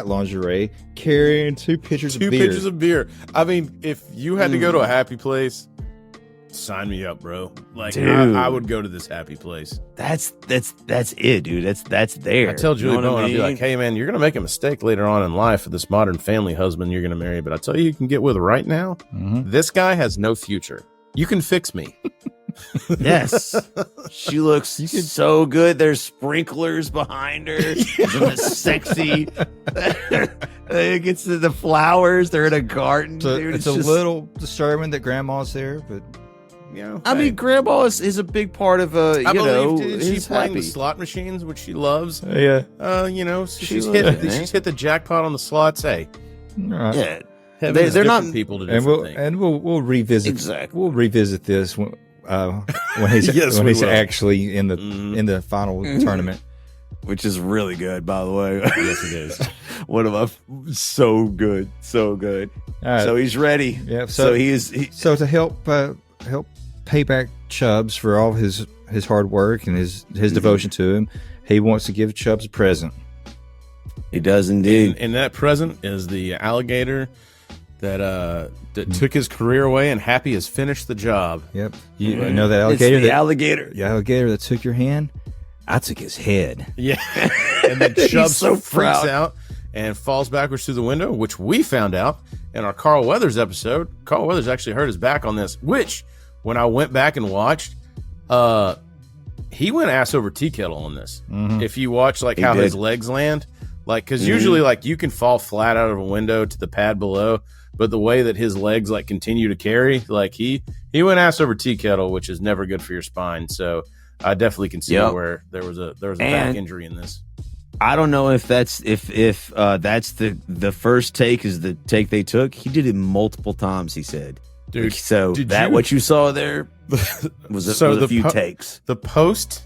lingerie, carrying two pitchers of beer. I mean, if you had to go to a happy place, sign me up, bro. Like, I would go to this happy place. That's it, dude. That's there. I tell Julie Bowen, I'd be like, hey, man, you're going to make a mistake later on in life with this modern family husband you're going to marry. But I tell you can get with right now, this guy has no future. You can fix me. Yes. She looks so good. There's sprinklers behind her. Sexy. It gets to the flowers. They're in a garden. Dude, it's a little disturbing that grandma's there, but I mean, grandma is a big part of she's playing the slot machines, which she loves. Yeah. She's hit the jackpot on the slots. Hey, right. Yeah. They're not people to different things. And we'll revisit. Exactly. We'll revisit this when he's actually in the final tournament, which is really good, by the way. Yes, it is. One of my so good. Right. So he's ready. Yeah. So to help pay back Chubbs for all his hard work and his devotion to him, he wants to give Chubbs a present. He does indeed. And that present is the alligator that took his career away, and Happy has finished the job. Yep. You know that alligator? It's the alligator. The alligator that took your hand? I took his head. Yeah. And then Chubbs so freaks out and falls backwards through the window, which we found out in our Carl Weathers episode. Carl Weathers actually hurt his back on this, which when I went back and watched, he went ass over tea kettle on this. If you watch how his legs land, because usually you can fall flat out of a window to the pad below, but the way that his legs continue to carry, he went ass over tea kettle, which is never good for your spine. So I definitely can see where there was a back injury in this. I don't know if that's that's the first take is the take they took. He did it multiple times, he said. Dude, what you saw there was a few takes. The post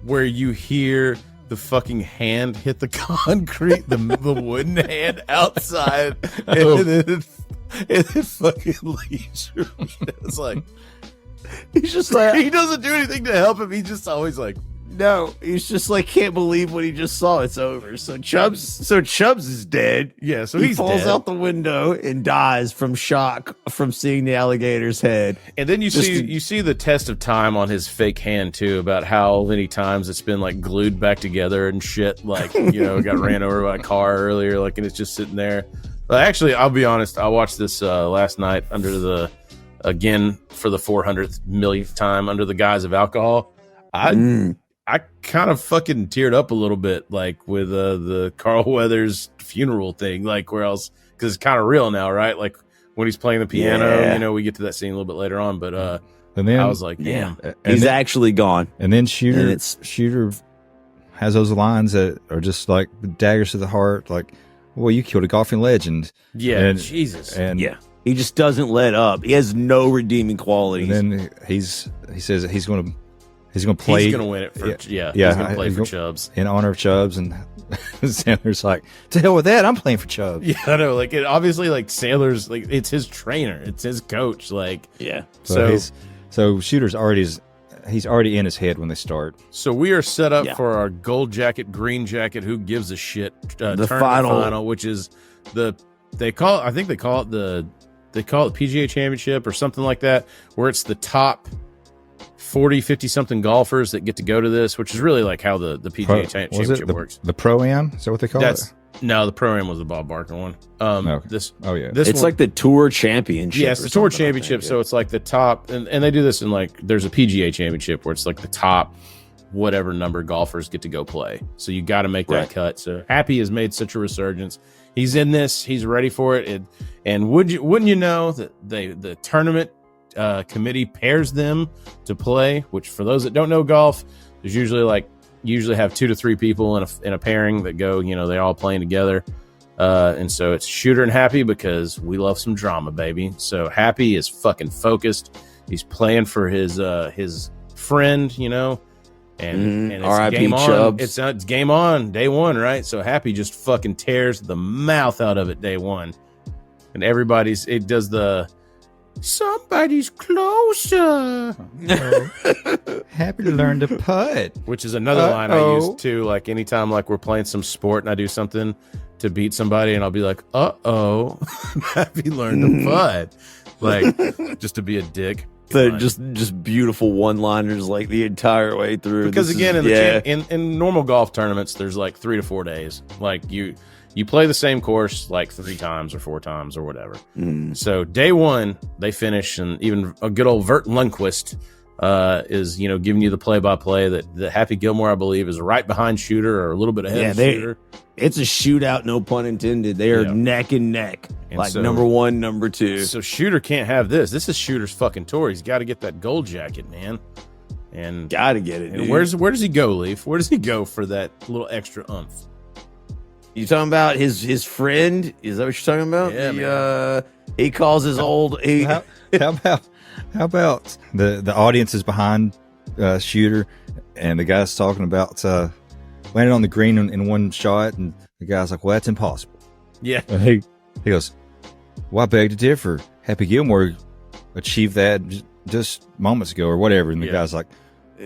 where you hear the fucking hand hit the concrete, the wooden hand outside, and then it fucking leaves. It's like he's just like, he doesn't do anything to help him. He's just always like, no, he's just can't believe what he just saw. It's over. So Chubbs is dead. Yeah, so he falls out the window and dies from shock from seeing the alligator's head. And then you see the test of time on his fake hand too, about how many times it's been glued back together and shit. Got ran over by a car earlier, and it's just sitting there. But actually, I'll be honest. I watched this last night again for the 400th millionth time under the guise of alcohol. I kind of fucking teared up a little bit, with the Carl Weathers funeral thing, where else, because it's kind of real now, right? When he's playing the piano, we get to that scene a little bit later on, but and then I was like, damn, he's actually gone. And then Shooter has those lines that are just daggers to the heart, well, you killed a golfing legend. Yeah, Jesus. And he just doesn't let up. He has no redeeming qualities. And then he says that he's going to play. He's going to win it for He's going to play for Chubs in honor of Chubs, and Sandler's like, "To hell with that! I'm playing for Chubs." Yeah, I know. It obviously Sandler's it's his trainer, it's his coach. So Shooter's already in his head when they start. So we are set up for our gold jacket, green jacket. Who gives a shit? The final, which is they call it the PGA Championship or something like that, where it's the top 40, 50 something golfers that get to go to this, which is really how the PGA Championship works. The Pro-Am? Is that what they call it? No, the pro-am was the Bob Barker one. Okay. This It's one, like the tour championship. yeah, it's the tour championship. So it's like the top, and they do this in like there's a PGA championship where it's like the top whatever number golfers get to go play. So you got to make that cut. So Happy has made such a resurgence. He's in this. He's ready for it. And wouldn't you know that the tournament committee pairs them to play? Which for those that don't know golf, there's usually have 2 to 3 people in a pairing that go. They all playing together. And so it's Shooter and Happy because we love some drama, baby. So Happy is fucking focused. He's playing for his friend, and it's R.I.P. game on. Chubbs. It's game on day one, right? So Happy just fucking tears the mouth out of it day one, and it does the somebody's closer. Happy to learn to putt, which is another line I use too. Like anytime like we're playing some sport and I do something to beat somebody, and I'll be like, Happy learned to putt, like just to be a dick. Just beautiful one-liners like the entire way through. Because again, in normal golf tournaments, there's like 3 to 4 days. Like you play the same course like 3 times or 4 times or whatever. So day one, they finish, and even a good old Vert Lundquist is giving you the play-by-play that Happy Gilmore, I believe, is right behind Shooter or a little bit ahead of Shooter. It's a shootout, no pun intended. They are neck and neck, and like number 1, number 2. So Shooter can't have this. This is Shooter's fucking tour. He's got to get that gold jacket, man. And got to get it. And where does he go, Leaf? Where does he go for that little extra oomph? You talking about his friend? Is that what you're talking about? Yeah, he calls his old. How about the audience is behind Shooter, and the guy's talking about landing on the green in one shot, and the guy's like, "Well, that's impossible." Yeah. And he goes, "Well, I beg to differ. Happy Gilmore achieved that just moments ago, or whatever." And the guy's like,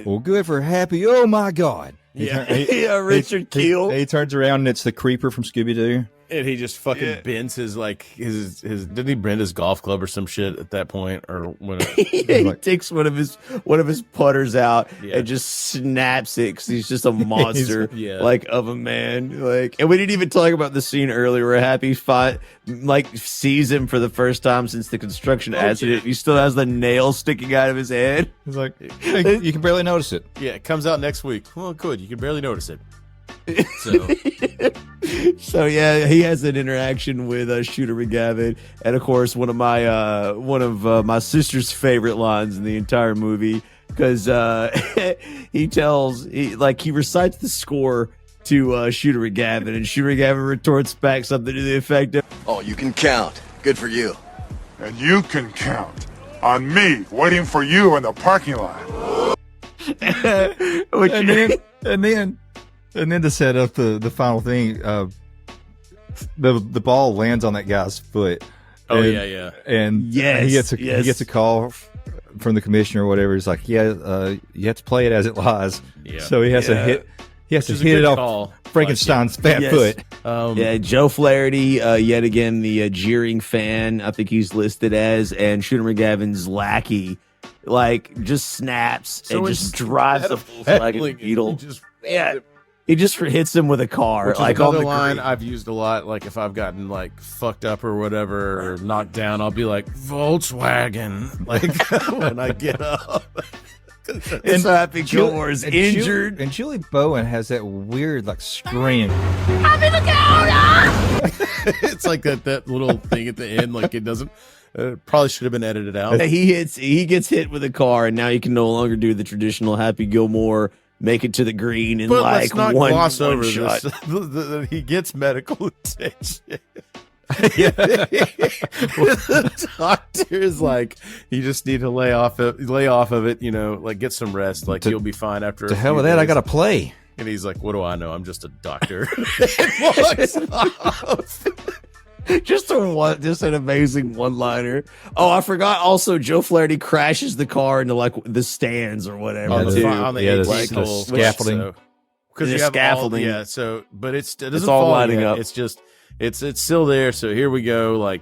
"Well, good for Happy. Oh my God." Richard Keel. He turns around and it's the creeper from Scooby-Doo. And he just fucking bends his didn't he bend his golf club or some shit at that point, or when he takes one of his putters out and just snaps it because he's just a monster of a man. And we didn't even talk about the scene earlier where Happy sees him for the first time since the construction accident. He still has the nail sticking out of his head. He's like, hey, you can barely notice it. Yeah, it comes out next week. Well, good. You can barely notice it. So yeah, he has an interaction with Shooter McGavin, and of course one of my sister's favorite lines in the entire movie, because he recites the score to Shooter McGavin, and Shooter McGavin retorts back something to the effect of, "Oh, you can count. Good for you." And you can count on me waiting for you in the parking lot. And then to set up the final thing, the ball lands on that guy's foot. And he gets a call from the commissioner or whatever. He's like, you have to play it as it lies. Yeah. So he has to hit. He has to hit it off Frankenstein's fat foot. Joe Flaherty, yet again the jeering fan, I think he's listed as, and Shooter McGavin's lackey, just snaps and just drives the Volkswagen Beetle. He just hits him with a car. Which is another line I've used a lot. Like if I've gotten fucked up or whatever, or knocked down, I'll be like, Volkswagen. When I get up. And so Happy Gilmore is injured. And Julie Bowen has that weird scream. Happy look out! It's like that little thing at the end. It doesn't. Probably should have been edited out. He gets hit with a car, and now you can no longer do the traditional Happy Gilmore make it to the green in let's not one gloss over shot. This. He gets medical attention. The doctor is like, you just need to lay off of it, get some rest. You'll be fine after. To hell with that, I gotta play. And he's like, what do I know? I'm just a doctor. Walks off. Just an amazing one-liner. Oh, I forgot. Also, Joe Flaherty crashes the car into the stands or whatever. On the scaffolding. Because you have scaffolding. But it doesn't it's all fall lining yet. up. It's just it's still there. So here we go.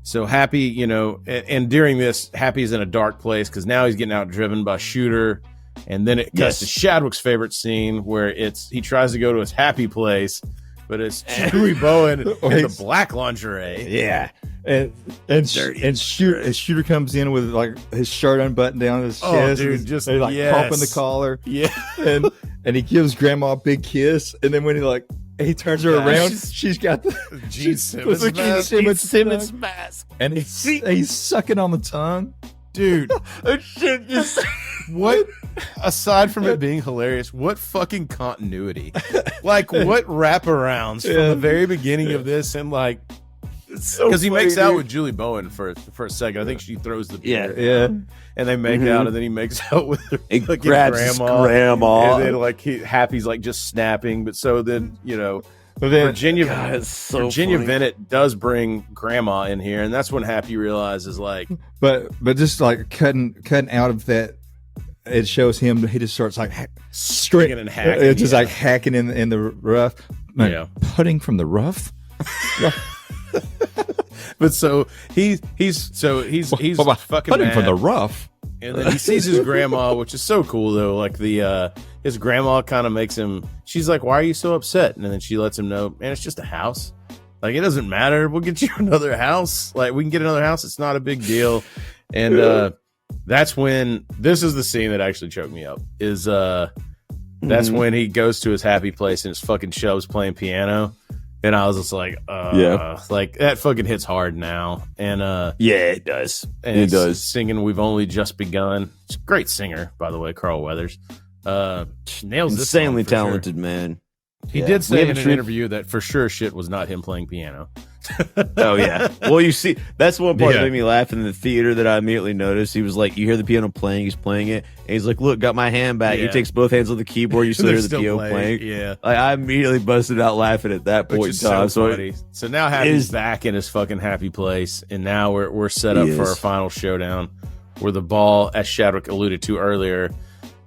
So Happy, and during this, Happy's in a dark place because now he's getting outdriven by Shooter, and then it cuts to Shadwick's favorite scene where he tries to go to his happy place. but it's Julie Bowen in the black lingerie. Yeah. And Shooter comes in with like his shirt unbuttoned down his chest. Dude, just like popping the collar. Yeah. And he gives Grandma a big kiss. And then when he turns her around, she's got the Gene Simmons mask. And he's sucking on the tongue. Dude, what, aside from it being hilarious, what fucking continuity? Like, what wraparounds from the very beginning of this, and like, because he makes out with Julie Bowen for a second. I think she throws the beer. Yeah. And they make out, and then he makes out with her. He grabs his grandma. And then, like, Happy's, like, just snapping. But so then, Virginia Bennett does bring grandma in here, and that's when Happy realizes, like... But just, like, cutting out of that, it shows him, he just starts, like, striking and hacking. It's just, like, hacking in the rough. Like, putting from the rough? But so he's fucking putting mad. from the rough, and then he sees his grandma, which is so cool though. Like his grandma kind of makes him. She's like, "Why are you so upset?" And then she lets him know, "Man, it's just a house. Like it doesn't matter. We'll get you another house. Like we can get another house. It's not a big deal." And that's when this is the scene that actually choked me up. That's when he goes to his happy place and it's fucking Chubs playing piano. And I was just like, like that fucking hits hard now. And it does. And it does. Singing "We've Only Just Begun." It's a great singer, by the way, Carl Weathers. Nails this insanely song talented, sure. man. He did say in an interview that for sure shit was not him playing piano. Oh yeah. Well, you see, that's one part that made me laugh in the theater that I immediately noticed. He was like, you hear the piano playing, he's playing it, and he's like, "Look, got my hand back." He takes both hands on the keyboard. You still hear the piano playing. Yeah. Like I immediately busted out laughing at that point in time. So funny. So now Happy's back in his fucking happy place, and now we're set up for our final showdown, where the ball, as Shadwick alluded to earlier,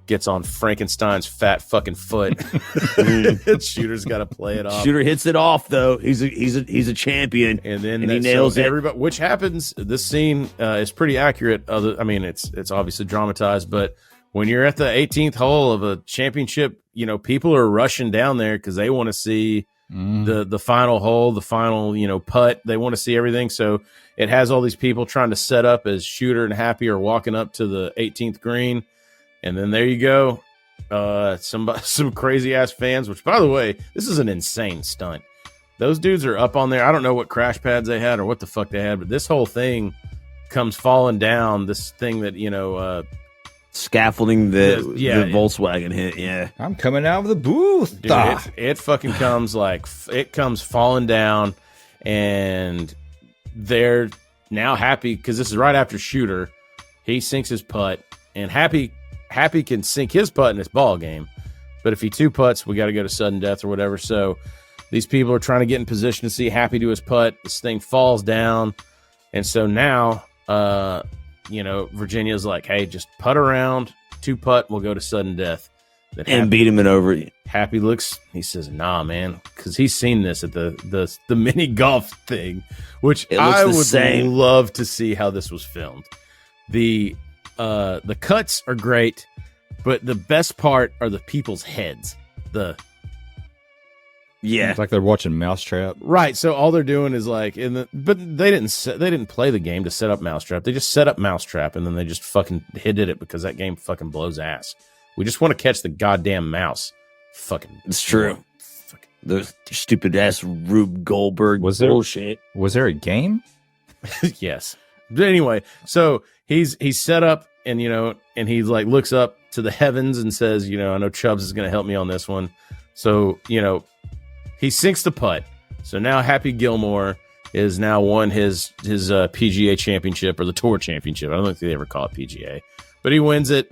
gets on Frankenstein's fat fucking foot. Shooter's got to play it off. Shooter hits it off though. He's a champion, and then he nails it. Everybody, which happens. This scene is pretty accurate. It's obviously dramatized, but when you're at the 18th hole of a championship, people are rushing down there because they want to see the final hole, the final putt. They want to see everything. So it has all these people trying to set up as Shooter and Happy are walking up to the 18th green. And then there you go. Some crazy ass fans, which by the way, this is an insane stunt. Those dudes are up on there. I don't know what crash pads they had or what the fuck they had, but this whole thing comes falling down. This thing that, scaffolding the Volkswagen hit. Yeah. I'm coming out of the booth. Dude, it fucking comes it comes falling down, and they're now Happy because this is right after Shooter. He sinks his putt, and Happy can sink his putt in this ball game, but if he two putts, we got to go to sudden death or whatever. So these people are trying to get in position to see Happy do his putt. This thing falls down, and so now, Virginia's like, "Hey, just putt around, two putt, we'll go to sudden death." And beat him in over. Happy looks. He says, "Nah, man," because he's seen this at the mini golf thing, which I would love to see how this was filmed. The cuts are great, but the best part are the people's heads. It's like they're watching Mousetrap. Right. So all they're doing is like but they didn't play the game to set up Mousetrap. They just set up Mousetrap and then they just fucking did it because that game fucking blows ass. We just want to catch the goddamn mouse. Fucking it's true. Those stupid ass Rube Goldberg bullshit. Was there a game? Yes. But anyway, so he's set up and and he like looks up to the heavens and says, I know Chubbs is going to help me on this one. So, he sinks the putt. So now Happy Gilmore is now won his PGA championship or the Tour championship. I don't think they ever call it PGA, but he wins it,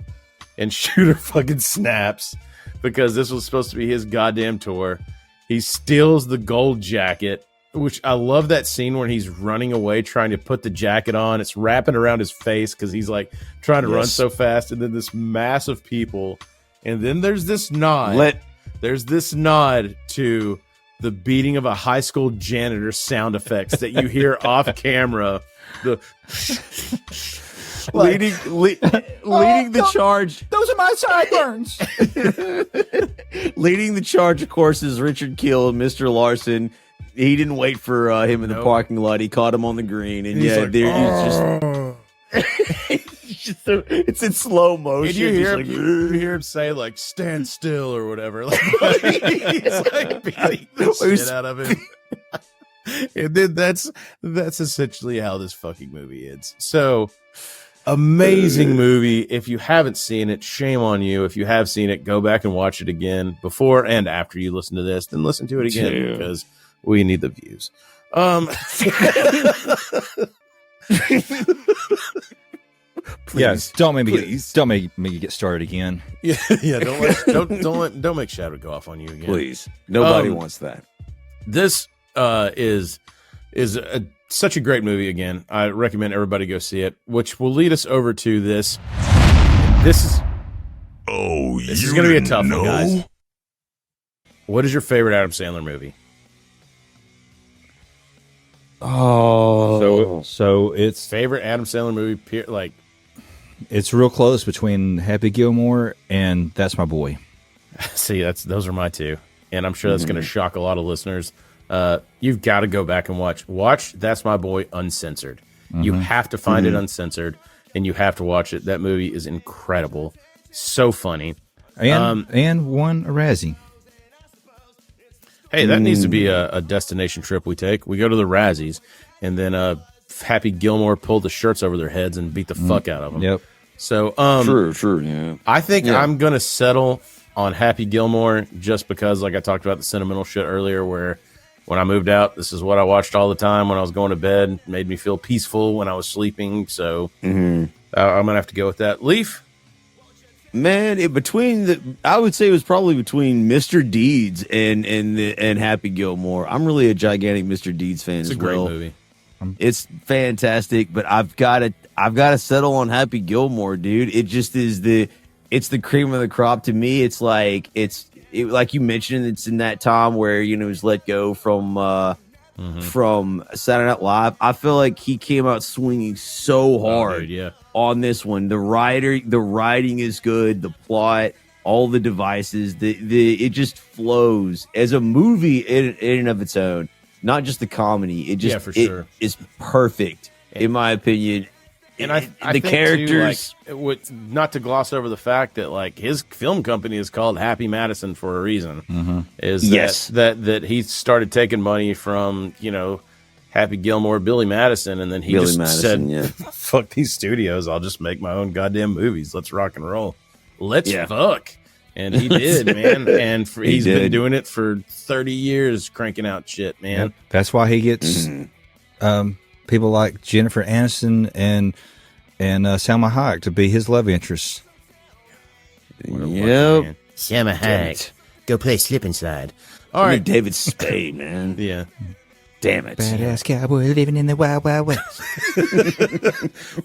and Shooter fucking snaps because this was supposed to be his goddamn tour. He steals the gold jacket, which I love that scene where he's running away trying to put the jacket on. It's wrapping around his face because he's like trying to run so fast, and then this mass of people, and then there's this nod. There's this nod to the beating of a high school janitor sound effects that you hear off camera. The leading the charge. Those are my sideburns. Leading the charge, of course, is Richard Kiel, Mr. Larson. He didn't wait for him in the parking lot. He caught him on the green, and he's it's in slow motion. And you hear him say like "stand still" or whatever. Like, he's like beating the shit out of him. And then that's essentially how this fucking movie ends. So amazing movie. If you haven't seen it, shame on you. If you have seen it, go back and watch it again before and after you listen to this. Then listen to it again because we need the views. Yes, don't make me get started again. Yeah. Don't make Shadow go off on you again. Please, nobody wants that. This is such a great movie. Again, I recommend everybody go see it. Which will lead us over to this. This is going to be a tough one, guys. What is your favorite Adam Sandler movie? Oh, so it's favorite Adam Sandler movie. Like, it's real close between Happy Gilmore and That's My Boy. See, those are my two, and I'm sure that's going to shock a lot of listeners. You've got to go back and watch That's My Boy uncensored. You have to find it uncensored, and you have to watch it. That movie is incredible, so funny, and won a Razzie. Hey, that needs to be a destination trip we take. We go to the Razzies, and then Happy Gilmore pulled the shirts over their heads and beat the fuck out of them. Yep. So, true, yeah. I think I'm gonna settle on Happy Gilmore just because, like I talked about the sentimental shit earlier, where when I moved out, this is what I watched all the time when I was going to bed. It made me feel peaceful when I was sleeping. So I'm gonna have to go with that. Leaf. Man, I would say it was probably between Mr. Deeds and Happy Gilmore. I'm really a gigantic Mr. Deeds fan as well. It's a great movie. It's fantastic, but I've got to settle on Happy Gilmore, dude. It just is it's the cream of the crop to me. It's like like you mentioned, it's in that time where it was let go from Saturday Night Live. I feel like he came out swinging so hard on this one. The writing is good, the plot, all the devices, it just flows as a movie in and of its own, not just the comedy. It just for sure is perfect in my opinion. And I the think characters, too, not to gloss over the fact that like his film company is called Happy Madison for a reason. Is that he started taking money from Happy Gilmore, Billy Madison, and then he said, "Fuck these studios! I'll just make my own goddamn movies. Let's rock and roll. Let's fuck." And he did, man. And he's been doing it for 30 years, cranking out shit, man. Yep. That's why he gets people like Jennifer Aniston and Salma Hayek to be his love interests. Yep. Salma Hayek, go play Slip and Slide. All right, David Spade, man. Yeah. Damn it. Badass cowboy living in the Wild Wild West.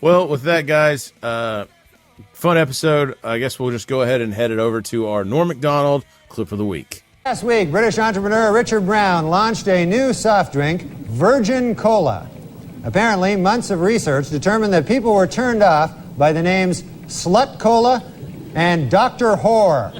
Well, with that, guys, fun episode. I guess we'll just go ahead and head it over to our Norm Macdonald clip of the week. Last week, British entrepreneur Richard Brown launched a new soft drink, Virgin Cola. Apparently, months of research determined that people were turned off by the names Slut Cola and Dr. Whore.